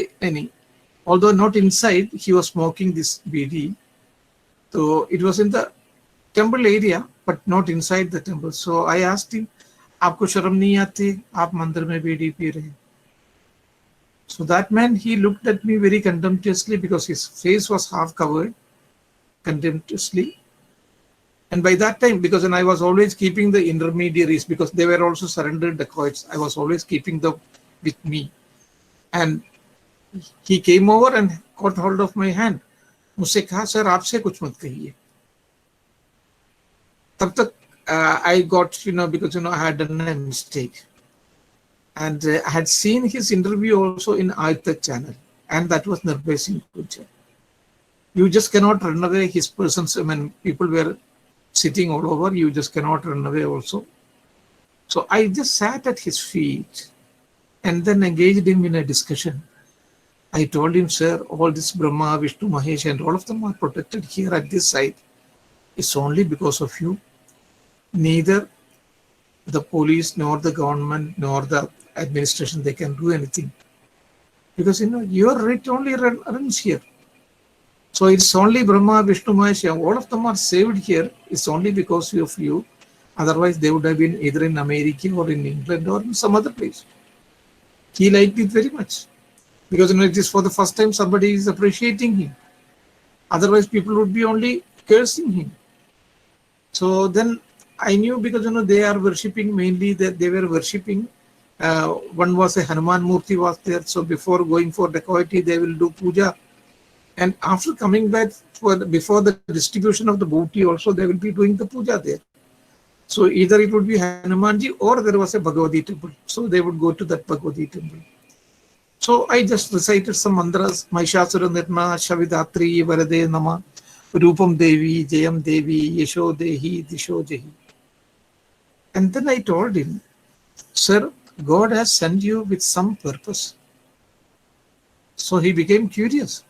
Speaker 2: not inside, he was smoking this BD. So it was in the temple area, but not inside the temple. So I asked him, "Aapko sharam nahi aati? Aap mandir mein BD pee rahe?" So that man, he looked at me very contemptuously because his face was half covered, contemptuously. And by that time, because then I was always keeping the intermediaries because they were also surrendered dacoits, I was always keeping them with me. And he came over and caught hold of my hand. मुझसे कहा sir आपसे कुछ मत कहिए. तब तक I got, because I had done a mistake. And I had seen his interview also in Aitha channel, and that was Nirbhay Singh Gujjar. You just cannot run away his persons. I mean, people were sitting all over. You just cannot run away also. So I just sat at his feet and then engaged him in a discussion. I told him, sir, all this Brahma, Vishnu, Mahesh, and all of them are protected here at this site. It's only because of you. Neither the police, nor the government, nor the administration, they can do anything. Because, your right only runs here. So it's only Brahma, Vishnu, Mahesh, all of them are saved here. It's only because of you. Otherwise, they would have been either in America or in England or in some other place. He liked it very much. Because it is for the first time somebody is appreciating him. Otherwise, people would be only cursing him. So then I knew, because they are worshipping, mainly that they were worshipping. One was a Hanuman Murti was there. So before going for dacoity, they will do puja. And after coming back before the distribution of the booty, also they will be doing the puja there. So either it would be Hanumanji or there was a Bhagavati temple. So they would go to that Bhagavati temple. So I just recited some mantras, Mahishasura Nirna, Shavidatri, Varade Nama, Rupam Devi, Jayam Devi, Yesho Dehi, Disho Jehi. And then I told him, sir, God has sent you with some purpose. So he became curious.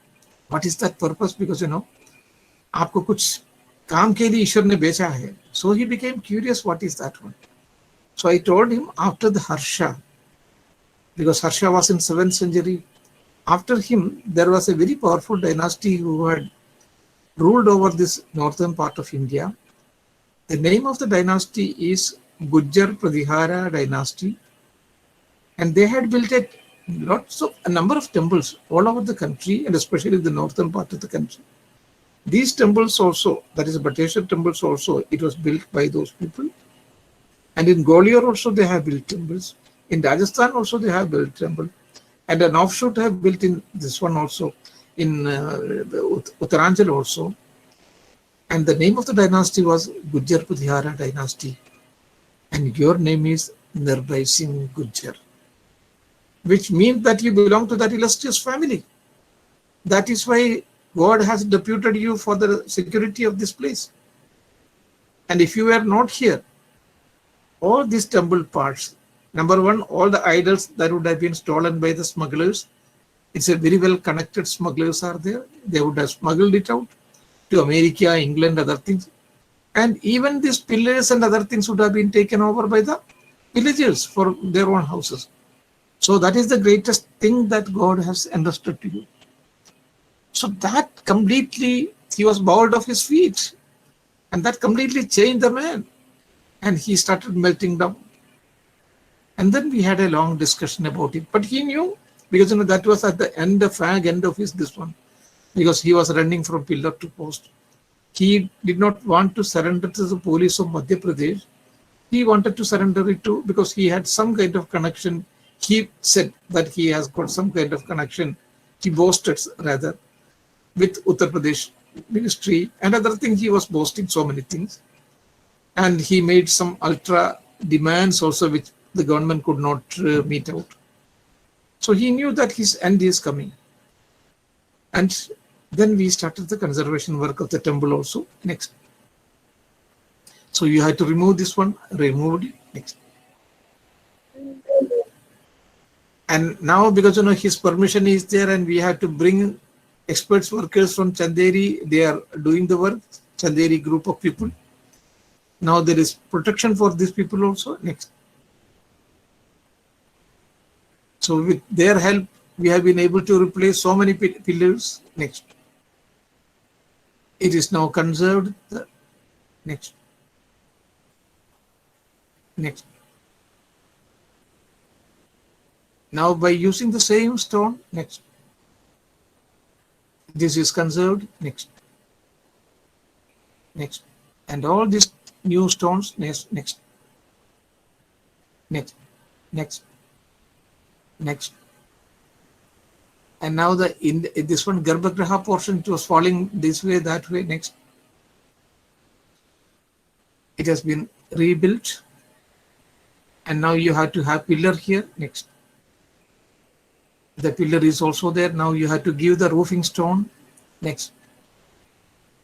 Speaker 2: What is that purpose? Because, आपको कुछ काम के लिए ईश्वर ने भेजा है. So he became curious, what is that one? So I told him, after the Harsha, because Harsha was in 7th century, after him, there was a very powerful dynasty who had ruled over this northern part of India. The name of the dynasty is Gujjar Pratihara dynasty. And they had built a number of temples all over the country, and especially the northern part of the country. These temples also, that is Bateshwar temples also, it was built by those people. And in Gwalior also they have built temples. In Rajasthan also they have built temple. And an offshoot have built in this one also, in Uttaranchal also. And the name of the dynasty was Gujjar Pratihara dynasty. And your name is Nirbhay Singh Gujjar, which means that you belong to that illustrious family. That is why God has deputed you for the security of this place. And if you were not here, all these temple parts, number one, all the idols that would have been stolen by the smugglers, it's a very well connected smugglers are there. They would have smuggled it out to America, England, other things. And even these pillars and other things would have been taken over by the villagers for their own houses. So that is the greatest thing that God has entrusted to you. So that completely, he was bowed off his feet. And that completely changed the man. And he started melting down. And then we had a long discussion about it. But he knew, because that was at the end of his this one. Because he was running from pillar to post. He did not want to surrender to the police of Madhya Pradesh. He wanted to surrender it to, because he had some kind of connection. He said that he has got some kind of connection. He boasted rather with Uttar Pradesh ministry and other things. He was boasting so many things. And he made some ultra demands also, which the government could not meet out. So he knew that his end is coming. And then we started the conservation work of the temple also. Next. So you had to remove this one, removed it. Next. And now, because his permission is there, and we have to bring experts workers from Chanderi, they are doing the work, Chanderi group of people. Now there is protection for these people also. Next. So with their help, we have been able to replace so many pillars. Next. It is now conserved. Next. Next. Now by using the same stone, next. This is conserved, next. Next. And all these new stones, next, next, next, next, next. And now this one Garbhagriha portion, it was falling this way, that way, next. It has been rebuilt. And now you have to have pillar here, next. The pillar is also there. Now you have to give the roofing stone, next.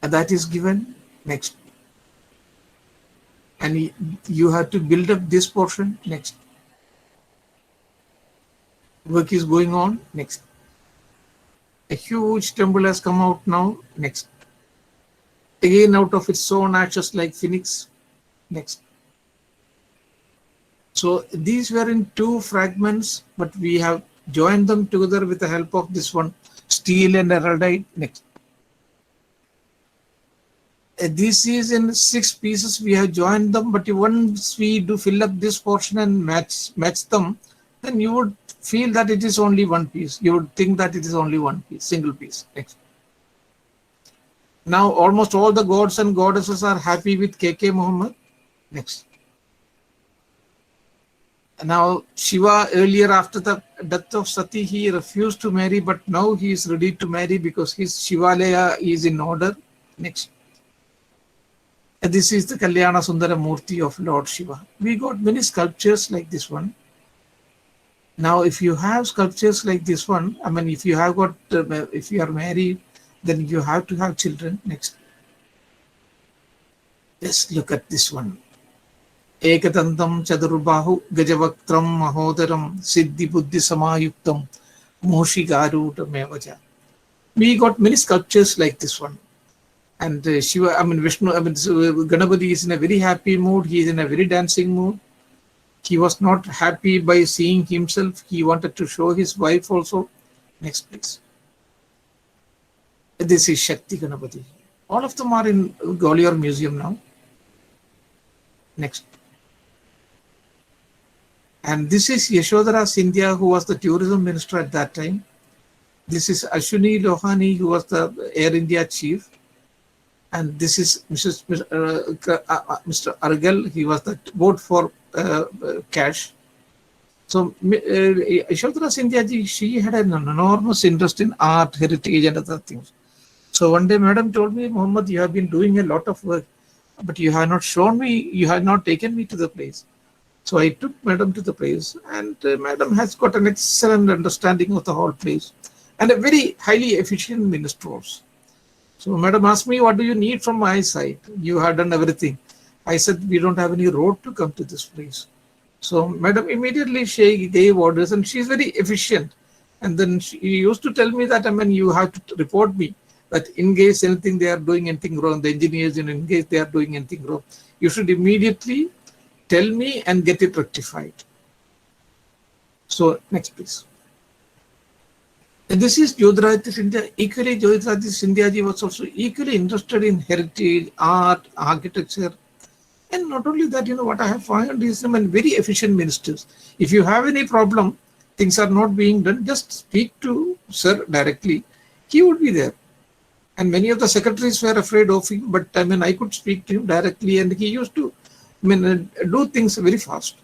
Speaker 2: And that is given, next. And you have to build up this portion, next. Work is going on, next. A huge temple has come out now, next. Again out of its own ashes like phoenix, next. So these were in two fragments, but we have joined them together with the help of this one, steel and heraldite, next. This is in 6 pieces, we have joined them, but once we do fill up this portion and match them, then you would feel that it is only one piece. You would think that it is only one piece, single piece. Next. Now almost all the gods and goddesses are happy with KK Muhammad. Next. Now Shiva, earlier after the death of Sati, he refused to marry, but now he is ready to marry because his Shivalaya is in order. Next. And this is the Kalyana Sundara Murti of Lord Shiva. We got many sculptures like this one. Now, if you have sculptures like this one, I mean, if you have got, if you are married, then you have to have children. Next. Just look at this one. Ekadantam Chadurbahu Gajavaktram Mahodaram Siddhi Buddhi Samayuktam Moshigaruta Mevaja. We got many sculptures like this one. And Shiva, I mean, Vishnu, I mean, Ganapati is in a very happy mood. He is in a very dancing mood. He was not happy by seeing himself. He wanted to show his wife also. Next, please. This is Shakti Ganapati. All of them are in Gwalior Museum now. Next. And this is Yashodhara Scindia, who was the tourism minister at that time. This is Ashwini Lohani, who was the Air India chief. And this is Mr. Argal. He was the board for cash. So Yashodhara Scindia ji, she had an enormous interest in art, heritage and other things. So one day Madam told me, Muhammad, you have been doing a lot of work, but you have not shown me, you have not taken me to the place. So I took Madam to the place, and Madam has got an excellent understanding of the whole place and a very highly efficient minister also. So Madam asked me, what do you need from my side? You have done everything. I said, we don't have any road to come to this place. So Madam immediately she gave orders, and she is very efficient. And then she used to tell me that, I mean, you have to report me that in case anything they are doing anything wrong, the engineers, and in case they are doing anything wrong, you should immediately tell me and get it rectified. So next please. And this is Jyotiraditta Scindia. Equally, Jyotiraditta Scindia ji was also equally interested in heritage, art, architecture. And not only that, you know, what I have found is them and very efficient ministers. If you have any problem, things are not being done, just speak to Sir directly. He would be there. And many of the secretaries were afraid of him, but I mean, I could speak to him directly, and he used to, I mean, do things very fast.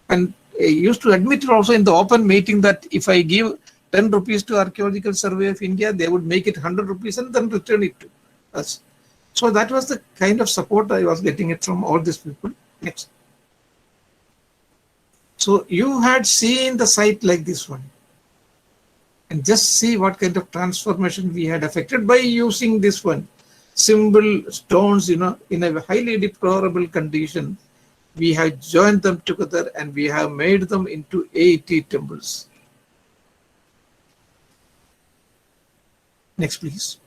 Speaker 2: And he used to admit it also in the open meeting that if I give 10 rupees to Archaeological Survey of India, they would make it 100 rupees and then return it to us. So that was the kind of support I was getting it from all these people. Next. So you had seen the site like this one. And just see what kind of transformation we had affected by using this one. Symbol stones, you know, in a highly deplorable condition. We have joined them together and we have made them into 80 temples. Next, please.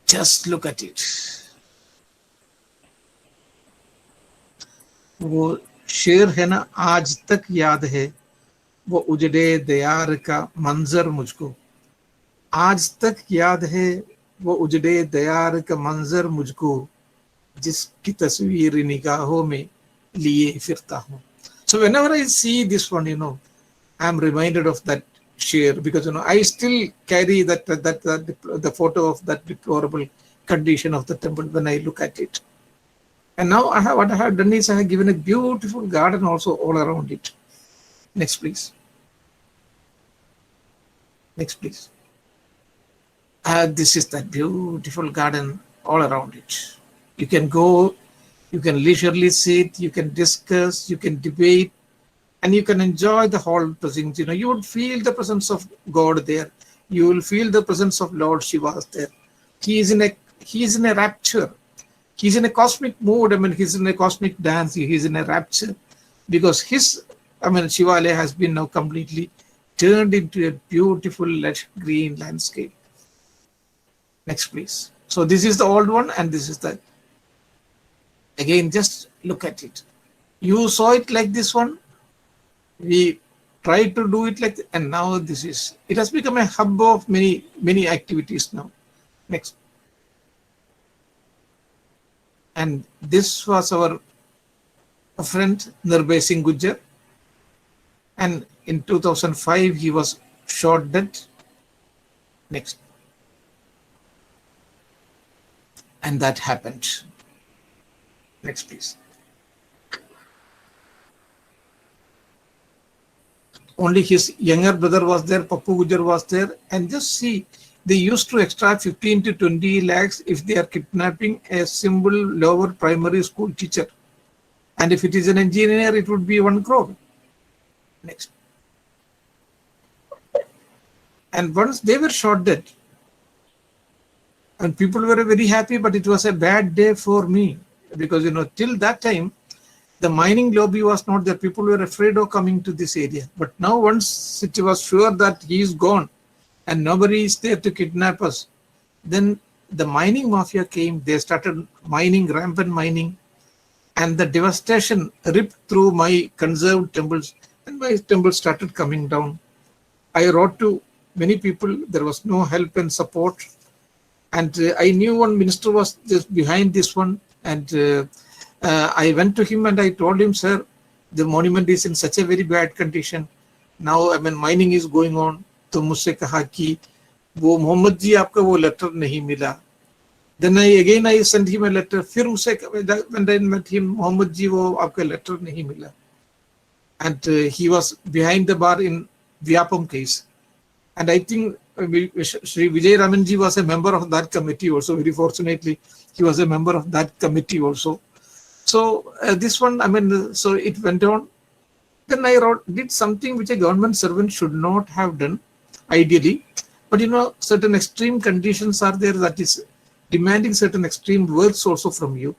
Speaker 2: Just look at it. वो शेर है ना, आज तक याद है वो उजड़े दयार का मंजर मुझको. आज तक याद है वो उजड़े दयार का मंजर मुझको, जिसकी तस्वीर निगाहों में लिए फिरता हूँ. So whenever I see this one, you know, I'm reminded of that share because I still carry the photo of that deplorable condition of the temple when I look at it. And now what I have done is I have given a beautiful garden also all around it. Next, please. Next, please. This is that beautiful garden all around it. You can go, you can leisurely sit, you can discuss, you can debate, and you can enjoy the whole presence. You would feel the presence of God there. You will feel the presence of Lord Shiva there. He is in a rapture. He's in a cosmic mood. He's in a cosmic dance. He's in a rapture because Shivalaya has been now completely turned into a beautiful lush green landscape. Next, please. So this is the old one and this is the, again, just look at it. You saw it like this one. We tried to do it like that, and now it has become a hub of many activities now. Next. And this was our friend Nirbhay Singh Gujjar, and in 2005 he was shot dead. Next. And that happened. Next, please. Only his younger brother was there, Pappu Gujjar was there, and just see, they used to extract 15 to 20 lakhs if they are kidnapping a simple lower primary school teacher. And if it is an engineer, it would be 1 crore. Next. And once they were shot dead, and people were very happy, but it was a bad day for me because, till that time, the mining lobby was not there. People were afraid of coming to this area. But now once it was sure that he is gone and nobody is there to kidnap us, then the mining mafia came. They started mining, rampant mining, and the devastation ripped through my conserved temples, and my temples started coming down. I wrote to many people. There was no help and support. And I knew one minister was just behind this one. And I went to him and I told him, sir, the monument is in such a very bad condition. Now, mining is going on. तो मुझसे कहा कि वो मोहम्मद जी आपका वो letter नहीं मिला. Then I sent him a letter. फिर मुझसे when I met him, Mohammad जी वो आपका लेटर नहीं मिला. And he was behind the bar in Vyapam case. And I think Shri Vijay Ramanji was a member of that committee also. Very fortunately, he was a member of that committee also. So this one, so it went on. Then I did something which a government servant should not have done, ideally. But certain extreme conditions are there that is demanding certain extreme words also from you.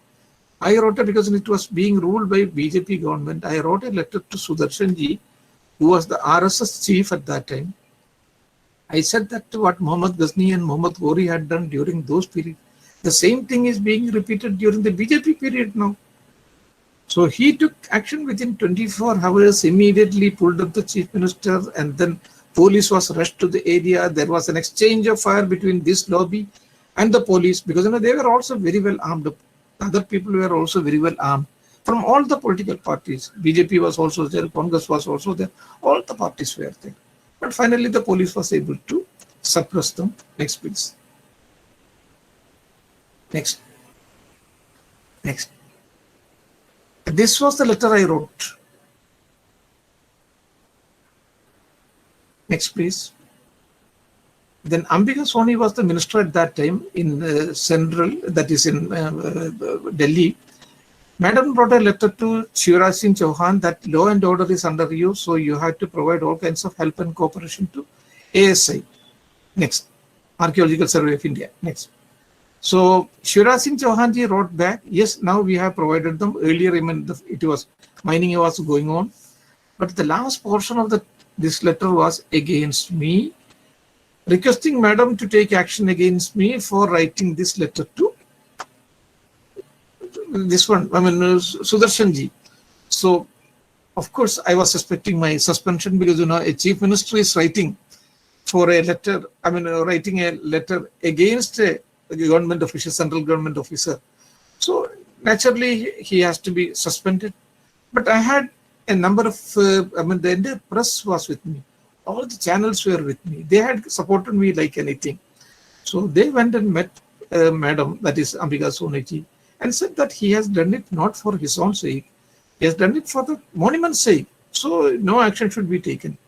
Speaker 2: I wrote it because it was being ruled by BJP government. I wrote a letter to Sudarshan ji, who was the RSS chief at that time. I said that what Muhammad Ghazni and Muhammad Ghori had done during those periods, the same thing is being repeated during the BJP period now. So he took action within 24 hours, immediately pulled up the chief minister, and then police was rushed to the area. There was an exchange of fire between this lobby and the police because they were also very well armed. Other people were also very well armed from all the political parties. BJP was also there, Congress was also there, all the parties were there. But finally, the police was able to suppress them. Next, please. Next. Next. This was the letter I wrote. Next, please. Then Ambika Soni was the minister at that time in Central, that is in Delhi. Madam brought a letter to Shivraj Singh Chauhan that law and order is under you, so you have to provide all kinds of help and cooperation to ASI. Next, Archaeological Survey of India. Next. So Shivraj Singh Chauhan ji wrote back, yes, now we have provided them. Earlier, it was mining was going on, but the last portion of this letter was against me, requesting Madam to take action against me for writing this letter to this one, Sudarshan ji. So, of course, I was suspecting my suspension because, a chief minister is writing for a letter, writing a letter against a government official, central government officer. So, naturally, he has to be suspended. But I had a number of, the entire press was with me. All the channels were with me. They had supported me like anything. So they went and met Madam, that is Ambika Soneji, and said that he has done it not for his own sake. He has done it for the monument's sake. So no action should be taken.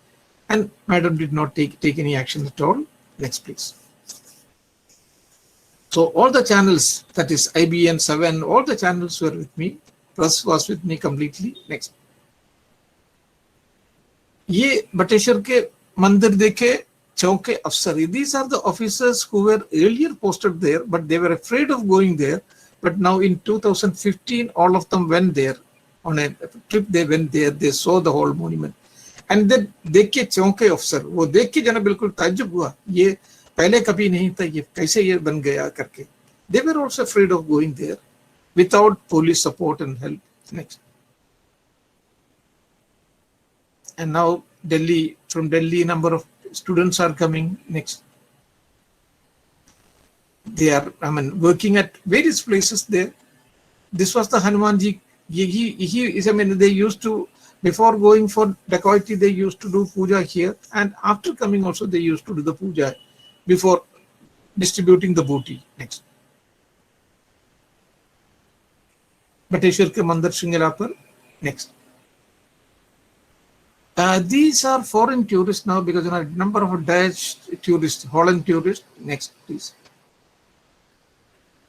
Speaker 2: And Madam did not take any action at all. Next, please. So all the channels, that is IBN 7, all the channels were with me. Press was with me completely. Next. ये बटेश्वर के मंदिर देखे चौके अफसर. These are the officers who were earlier posted there, but they were afraid of going there. But now in 2015, all of them went there on a trip. They went there. They saw the whole monument, and then देखे चौके अफसर. वो देख के जना बिल्कुल ताज्जुब हुआ. ये पहले कभी नहीं था. ये कैसे ये बन गया करके. They were also afraid of going there without police support and help. Next. And now Delhi, from Delhi, number of students are coming. Next. They are, working at various places there. This was the Hanumanji. He is, they used to, before going for dacoity, they used to do puja here. And after coming also, they used to do the puja before distributing the booty. Next. Bateshwar ke Mandir Shringala par. Next. These are foreign tourists now because a number of Dutch tourists, Holland tourists. Next, please.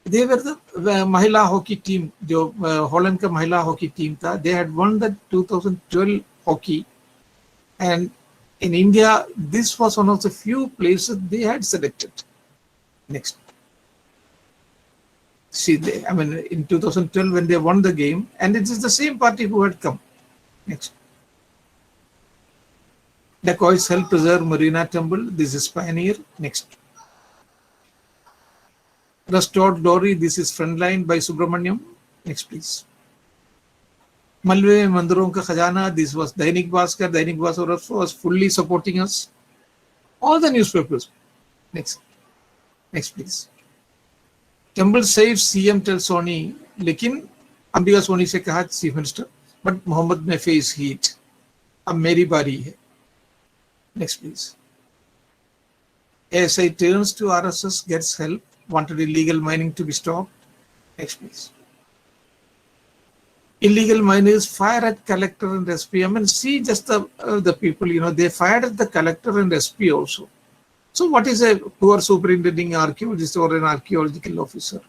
Speaker 2: They were the Mahila hockey team. जो Holland का Mahila hockey team था. They had won the 2012 hockey, and in India, this was one of the few places they had selected. Next. See, in 2012 when they won the game, and it is the same party who had come. Next. Dacoits help preserve Marina Temple. This is Pioneer. Next. Restored Glory. This is Frontline by Subramaniam. Next, please. Malve Mandiron Ka Khajana. This was Dainik Bhaskar. Dainik Bhaskar was fully supporting us. All the newspapers. Next. Next, please. Temple saves CM tells Soni. Lekin Ambika Soni se kaha Chief Minister. But Mohammed may face heat. Ab meri bari hai. Next, please. ASI turns to RSS, gets help, wanted illegal mining to be stopped. Next, please. Illegal miners fire at collector and SP. See just the people, they fired at the collector and SP also. So what is a poor superintending archaeologist or an archaeological officer?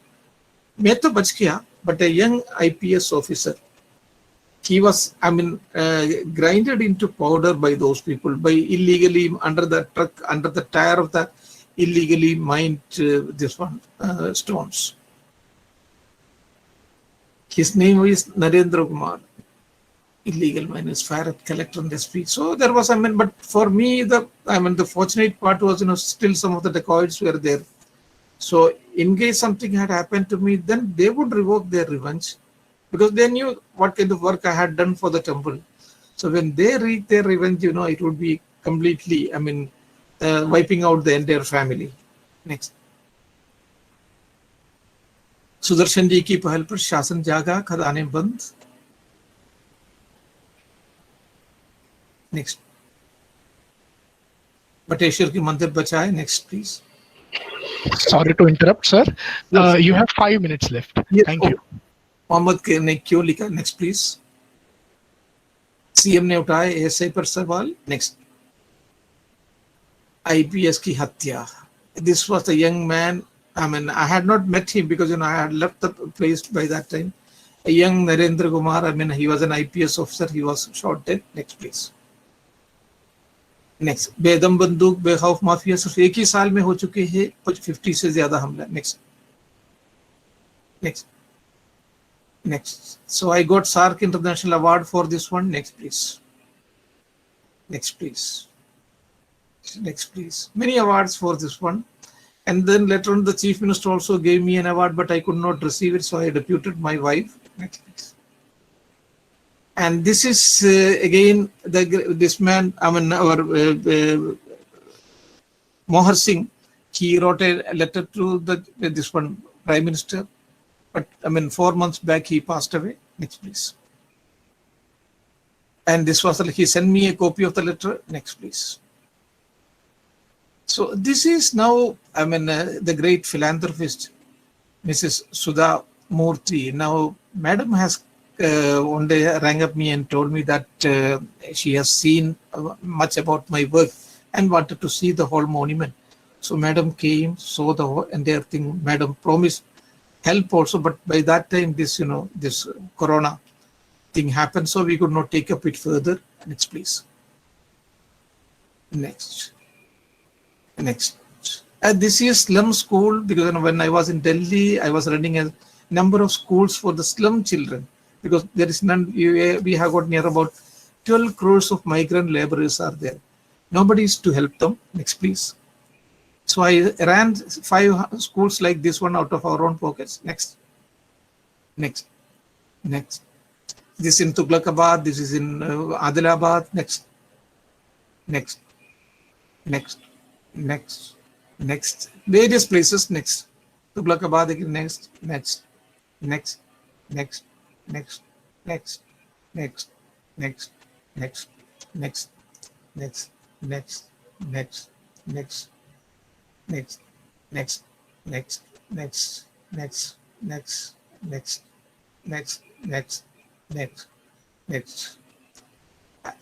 Speaker 2: मैं तो बच गया, but a young IPS officer. He was, grinded into powder by those people, by illegally under the truck, under the tire of the illegally mined stones. His name is Narendra Kumar. Illegal miners fire at collector on the street. So there was, but for me, the fortunate part was, still some of the dacoits were there. So in case something had happened to me, then they would revoke their revenge. Because they knew what kind of work I had done for the temple. So when they reach their revenge, it would be completely, wiping out the entire family. Next. Sudarshan ji ki pahal par शासन जागा, खदानें बंद. Next. Bateshwar ki mandir bachaye. Next, please.
Speaker 1: Sorry to interrupt, sir. You have 5 minutes left.
Speaker 2: Yes.
Speaker 1: Thank you.
Speaker 2: Mohammad के ने क्यों लिखा? Next please. CM ने उठाए एएसआई पर सवाल. नेक्स्ट. आईपीएस की हत्या. This was the young man. I had not met him because I had left the place by that time. A young Narendra Kumar. He was an IPS officer. He was shot dead. Next, please. Next. बेदम बंदूक बेखौफ mafia सिर्फ एक ही साल में हो चुके हैं कुछ 50 से ज्यादा हमला. Next. Next. Next. So I got SARC International Award for this one. Next, please. Next, please. Next, please. Many awards for this one. And then later on, the Chief Minister also gave me an award, but I could not receive it, so I deputed my wife. Next, please. And this is again this man. Our Mohar Singh. He wrote a letter to this one Prime Minister. But 4 months back he passed away. Next, please. And this was, he sent me a copy of the letter. Next, please. So this is now, the great philanthropist, Mrs. Sudha Murthy. Now, Madam has one day rang up me and told me that she has seen much about my work and wanted to see the whole monument. So Madam came, saw the whole entire thing. Madam promised help also, but by that time, this Corona thing happened, so we could not take up it further. Next, please. Next. This is slum school, because when I was in Delhi, I was running a number of schools for the slum children, because there is none. We have got near about 12 crores of migrant laborers are there. Nobody is to help them. Next, please. So I ran 5 schools like this one out of our own pockets. Next. This in Tughlakabad. This is in Adilabad. Next. Various places. Next. Tughlakabad again. Next.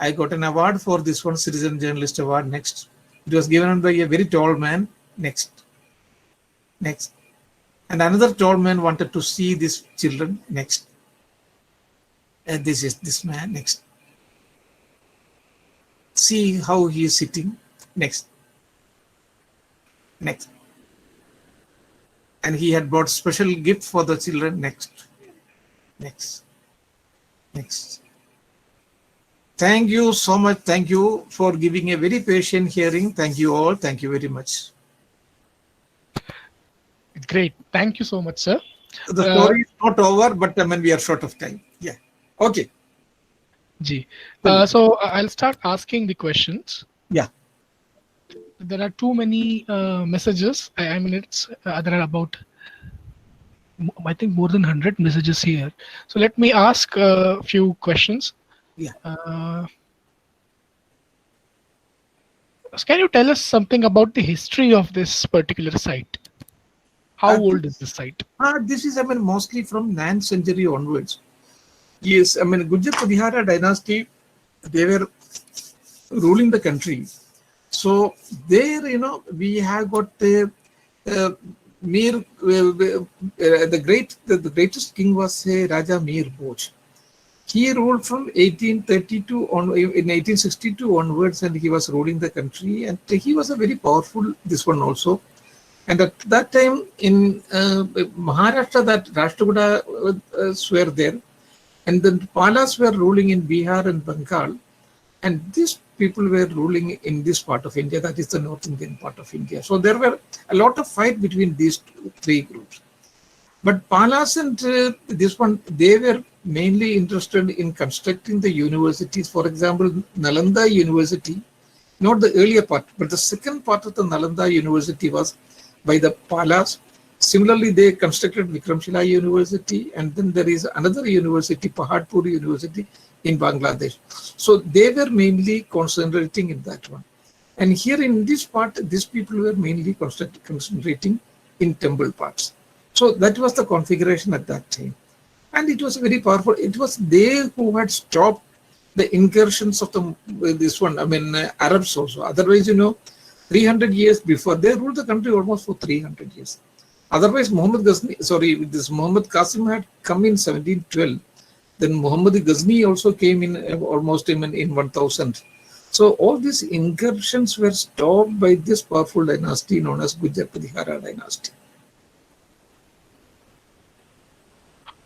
Speaker 2: I got an award for this one, Citizen Journalist Award. Next. It was given by a very tall man. Next. And another tall man wanted to see these children. Next. And this is this man. Next. See how he is sitting. Next. And he had brought special gift for the children. Next. Thank you so much. Thank you for giving a very patient hearing. Thank you all. Thank you very much.
Speaker 1: Great. Thank you so much, sir.
Speaker 2: The story is not over, but we are short of time. Yeah. Okay.
Speaker 1: Ji. So I'll start asking the questions.
Speaker 2: Yeah.
Speaker 1: There are too many messages. There are about, I think, more than 100 messages here. So let me ask a few questions.
Speaker 2: Yeah.
Speaker 1: Can you tell us something about the history of this particular site? How old is this site?
Speaker 2: This is, mostly from 9th century onwards. Yes, Gujar Pratihara dynasty, they were ruling the country. So there, we have got the greatest king was Raja Mir Bhoj. He ruled from 1832 on, in 1862 onwards, and he was ruling the country. And he was a very powerful, this one also. And at that time in Maharashtra, that Rashtrakutas were there. And then Palas were ruling in Bihar and Bengal. And these people were ruling in this part of India, that is the North Indian part of India. So there were a lot of fight between these 3 groups. But Palas and this one, they were mainly interested in constructing the universities. For example, Nalanda University, not the earlier part, but the second part of the Nalanda University was by the Palas. Similarly, they constructed Vikramshila University, and then there is another university, Pahadpur University in Bangladesh. So they were mainly concentrating in that one. And here in this part, these people were mainly concentrating in temple parts. So that was the configuration at that time. And it was very powerful. It was they who had stopped the incursions of Arabs also. Otherwise, 300 years before, they ruled the country almost for 300 years. Otherwise, Muhammad Qasim had come in 1712. Then Muhammad Ghazni also came in almost in 1000. So all these incursions were stopped by this powerful dynasty known as Gujar Pratihara dynasty.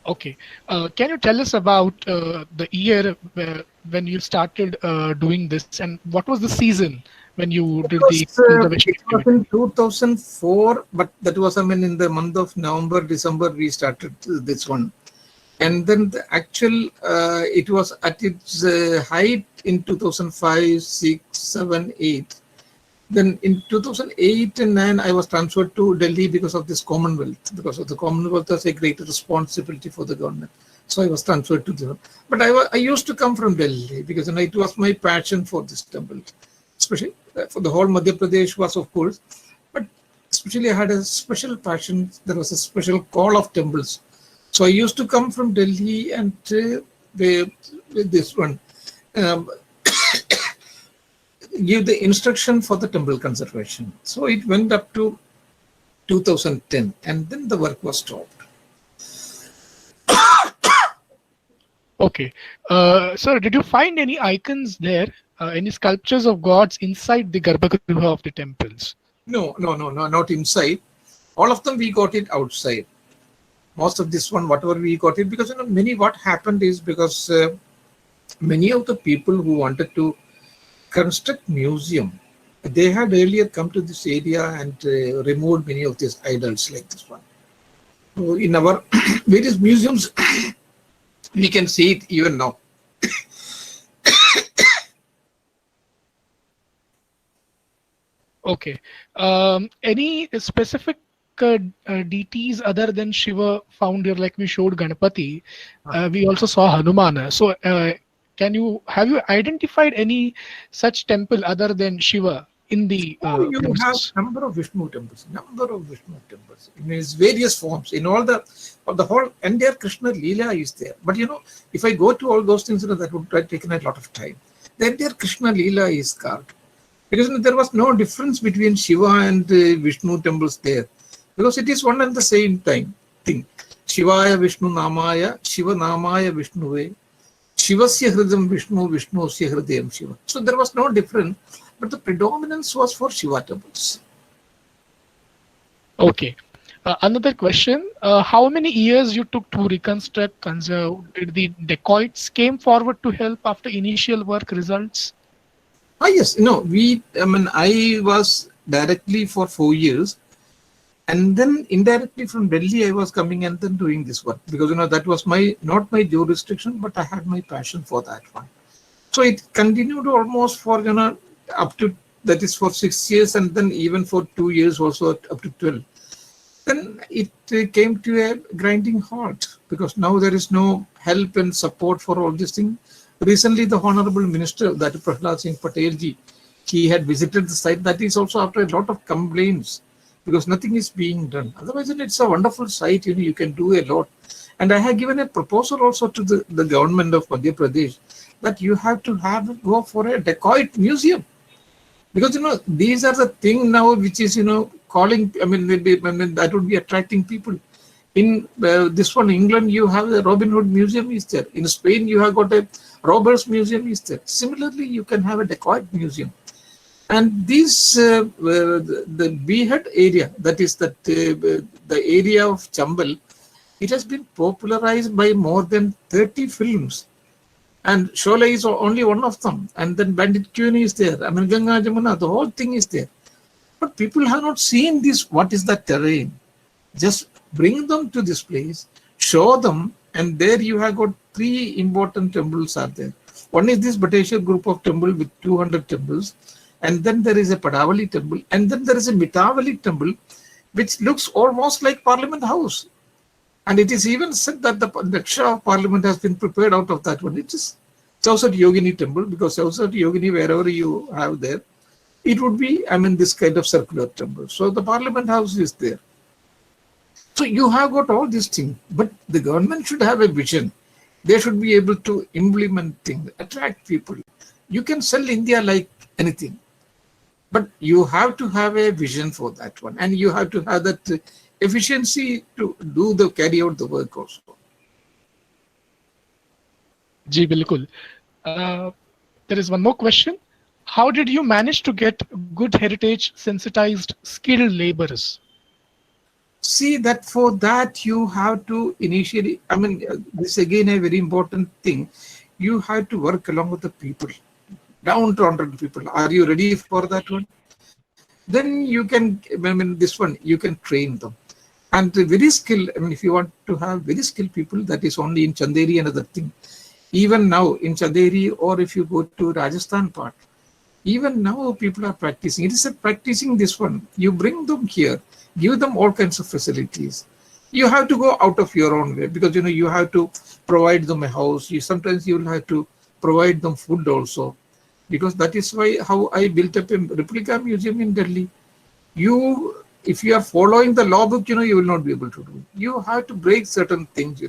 Speaker 1: Okay. Can you tell us about the year when you started doing this, and what was the season when you did the conservation?
Speaker 2: It was in 2004, but that was in the month of November, December we started this one. And then the actual, it was at its height in 2005, 6, 7, 8. Then in 2008 and 9, I was transferred to Delhi because of this Commonwealth. Because of the Commonwealth, there's a greater responsibility for the government. So I was transferred to the. But I used to come from Delhi because it was my passion for this temple, especially for the whole Madhya Pradesh was of course, but especially I had a special passion. There was a special call of temples. So I used to come from Delhi and with this one. Um, give the instruction for the temple conservation. So it went up to 2010 and then the work was stopped.
Speaker 1: Okay. Sir, did you find any icons there, any sculptures of gods inside the Garbhagriha of the temples?
Speaker 2: No, not inside. All of them we got it outside. Most of this one, whatever we got it, because many what happened is because many of the people who wanted to construct museum, they had earlier come to this area and removed many of these idols like this one. So in our various museums, we can see it even now.
Speaker 1: Okay. Any specific deities other than Shiva found here? Like we showed Ganapati, we also saw Hanumana. So have you identified any such temple other than Shiva in the
Speaker 2: You have
Speaker 1: process?
Speaker 2: number of Vishnu temples in its various forms. In all the whole entire Krishna Leela is there. But if I go to all those things, that would have taken a lot of time. The entire Krishna Leela is carved. Because there was no difference between Shiva and Vishnu temples there. Because it is one and the same thing. Shivaya Vishnu Namaya, Shiva Namaya Vishnuve, Shivasya Hridam Vishnu, Vishnusya Hridayam Shiva. So there was no difference, but the predominance was for Shiva temples.
Speaker 1: Okay. Another question, how many years you took to reconstruct, conserve? Did the dacoits came forward to help after initial work results?
Speaker 2: Yes, I was directly for 4 years, and then indirectly from Delhi I was coming and then doing this work because that was not my jurisdiction, but I had my passion for that one. So it continued almost for up to, that is for 6 years, and then even for 2 years also up to 12. Then it came to a grinding halt because now there is no help and support for all these things. Recently, the Honorable Minister, that Prahlad Singh Patel ji, he had visited the site. That is also after a lot of complaints because nothing is being done. Otherwise, it's a wonderful site. You can do a lot. And I have given a proposal also to the government of Madhya Pradesh that you have to go for a dacoit museum. Because these are the thing now which is calling. That would be attracting people. In this one, England, you have the Robin Hood Museum is there. In Spain, you have got a Robbers Museum is there. Similarly, you can have a dacoit museum. And these, the Behead area, that is the area of Chambal, it has been popularized by more than 30 films. And Sholay is only one of them. And then Bandit Queen is there. Ganga Jamuna, the whole thing is there. But people have not seen this. What is the terrain? Just bring them to this place, show them, and there you have got 3 important temples are there. One is this Bateshwar group of temple with 200 temples, and then there is a Padavali temple, and then there is a Mitavali temple, which looks almost like Parliament House. And it is even said that the Daksha of Parliament has been prepared out of that one. It is Chausat Yogini temple, because Chausat Yogini, wherever you have there, it would be, this kind of circular temple. So the Parliament House is there. So you have got all these things, but the government should have a vision. They should be able to implement things, attract people. You can sell India like anything, but you have to have a vision for that one, and you have to have that efficiency to carry out the work also.
Speaker 1: Ji, bilkul. There is one more question. How did you manage to get good heritage sensitized skilled laborers?
Speaker 2: See, that for that you have to initially, this again a very important thing. You have to work along with the people, down to 100 people. Are you ready for that one? Then you can, this one, you can train them. And very skilled, if you want to have very skilled people, that is only in Chanderi and other thing. Even now in Chanderi, or if you go to Rajasthan part, even now people are practicing. It is practicing this one. You bring them here, give them all kinds of facilities. You have to go out of your own way, because you have to provide them a house. Sometimes you will have to provide them food also, because that is why how I built up a replica museum in Delhi. If you are following the law book, you will not be able to do it. You have to break certain things,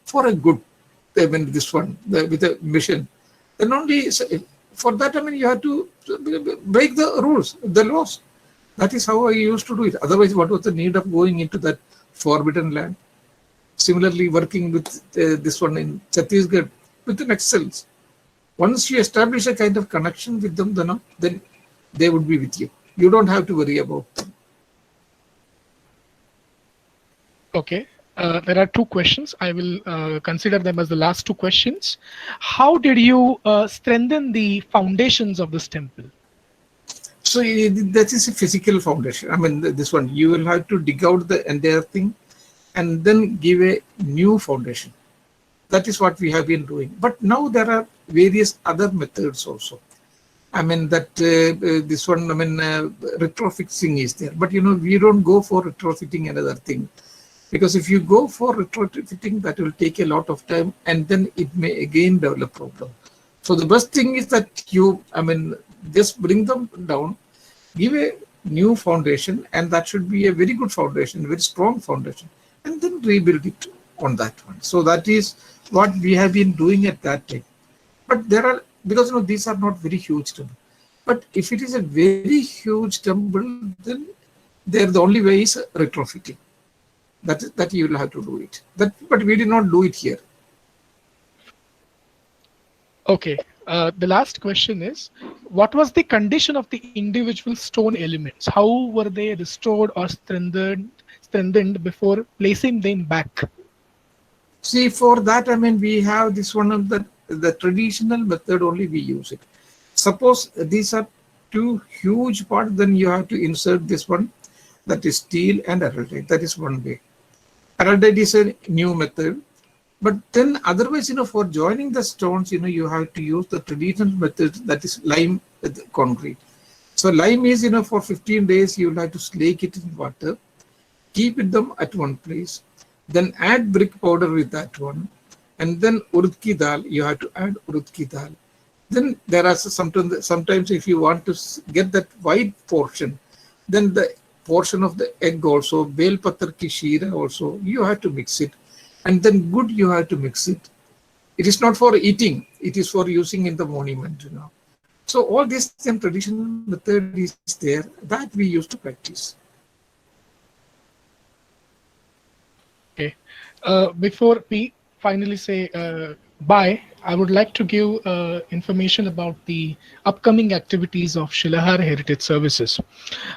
Speaker 2: for a good. I mean, this one with a mission. Then only for that, I mean, you have to break the rules, the laws. That is how I used to do it. Otherwise, what was the need of going into that forbidden land? Similarly, working with this one in Chhattisgarh with the excels. Once you establish a kind of connection with them, then they would be with you. You don't have to worry about them.
Speaker 1: Okay. There are two questions. I will consider them as the last two questions. How did you strengthen the foundations of this temple?
Speaker 2: So that is a physical foundation. I mean, this one, you will have to dig out the entire thing and then give a new foundation. That is what we have been doing. But now there are various other methods also. I mean, that this one, I mean, retrofixing is there. But, we don't go for retrofitting another thing. Because if you go for retrofitting, that will take a lot of time, and then it may again develop problem. So the best thing is that just bring them down, give a new foundation, and that should be a very good foundation, very strong foundation, and then rebuild it on that one. So that is what we have been doing at that time. But there are, because these are not very huge temples. But if it is a very huge temple, then the only way is retrofitting. That you will have to do it. But we did not do it here.
Speaker 1: Okay. The last question is, what was the condition of the individual stone elements? How were they restored or strengthened before placing them back?
Speaker 2: See, for that, we have this one of the traditional method only we use it. Suppose these are two huge parts, then you have to insert this one, that is steel and araldite. That is one way. Araldite is a new method. But then otherwise, for joining the stones, you have to use the traditional method, that is lime with concrete. So lime is, for 15 days, you will have to slake it in water, keep them at one place, then add brick powder with that one, and then urd ki dal, you have to add urd ki dal. Then there are sometimes if you want to get that white portion, then the portion of the egg also, bel patar ki sheera also, you have to mix it. And then good, you have to mix it. It is not for eating, it is for using in the monument, So all this same traditional method is there that we used to practice.
Speaker 1: Okay. Before we finally say bye, I would like to give information about the upcoming activities of Shilahar Heritage Services.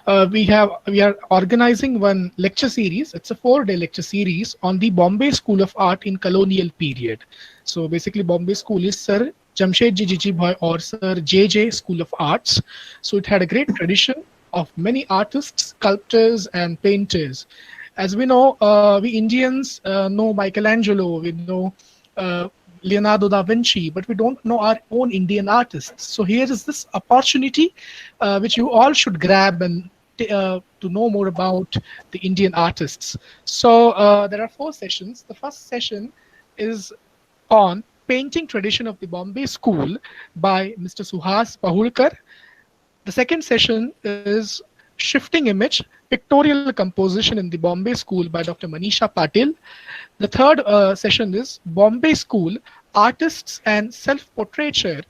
Speaker 1: We are organizing one lecture series. It's a 4-day lecture series on the Bombay School of Art in colonial period. So basically, Bombay School is Sir Jamshedji Jijibhoy or Sir JJ School of Arts. So it had a great tradition of many artists, sculptors, and painters. As we know, we Indians know Michelangelo, we know Leonardo da Vinci, but we don't know our own Indian artists. So here is this opportunity which you all should grab and to know more about the Indian artists. So there are 4 sessions. The first session is on painting tradition of the Bombay School by Mr. Suhas Pahulkar. The second session is shifting image, pictorial composition in the Bombay School by Dr. Manisha Patil. The third session is Bombay School, Artists and Self-Portraiture,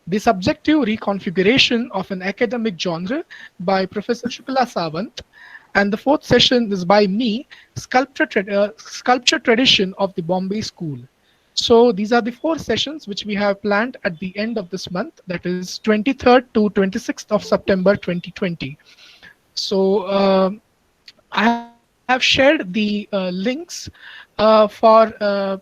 Speaker 1: the subjective reconfiguration of an academic genre by Professor Shukla Sawant. And the fourth session is by me, Sculpture Tradition of the Bombay School. So these are the 4 sessions which we have planned at the end of this month, that is 23rd to 26th of September 2020. So I have shared the links of the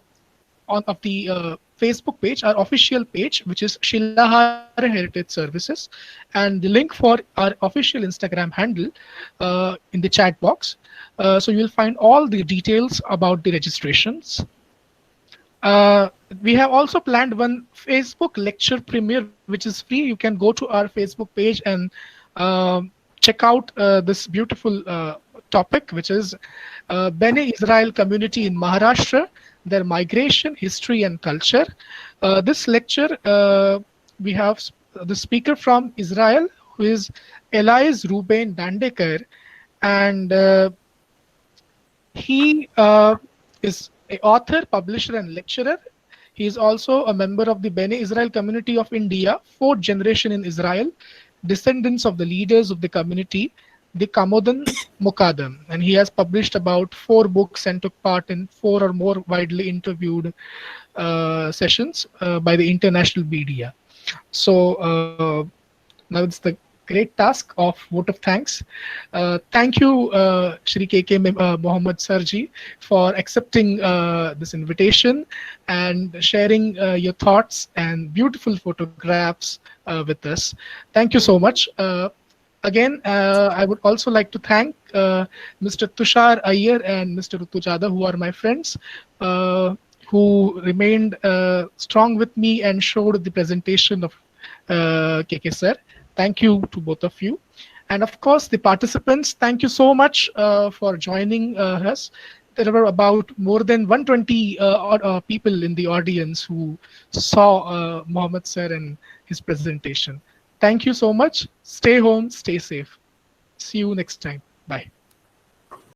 Speaker 1: Facebook page, our official page, which is Shilahar Heritage Services, and the link for our official Instagram handle in the chat box. So you will find all the details about the registrations. We have also planned one Facebook lecture premiere, which is free. You can go to our Facebook page and check out this beautiful topic, which is Bene Israel community in Maharashtra, their migration, history, and culture. This lecture, we have the speaker from Israel, who is Elias Ruben Dandekar, and he is an author, publisher, and lecturer. He is also a member of the Bene Israel community of India, fourth generation in Israel, descendants of the leaders of the community, the Kamodan Mukadam. And he has published about 4 books and took part in 4 or more widely interviewed sessions by the international media. So now it's the great task of vote of thanks. Thank you, Shri KK Mohammed Sarji, for accepting this invitation and sharing your thoughts and beautiful photographs with us. Thank you so much. Again, I would also like to thank Mr. Tushar Iyer and Mr. Rutu Jadhav, who are my friends, who remained strong with me and showed the presentation of KK sir. Thank you to both of you. And of course, the participants, thank you so much for joining us. There were about more than 120 people in the audience who saw Mohammed sir and his presentation. Thank you so much. Stay home, stay safe. See you next time. Bye.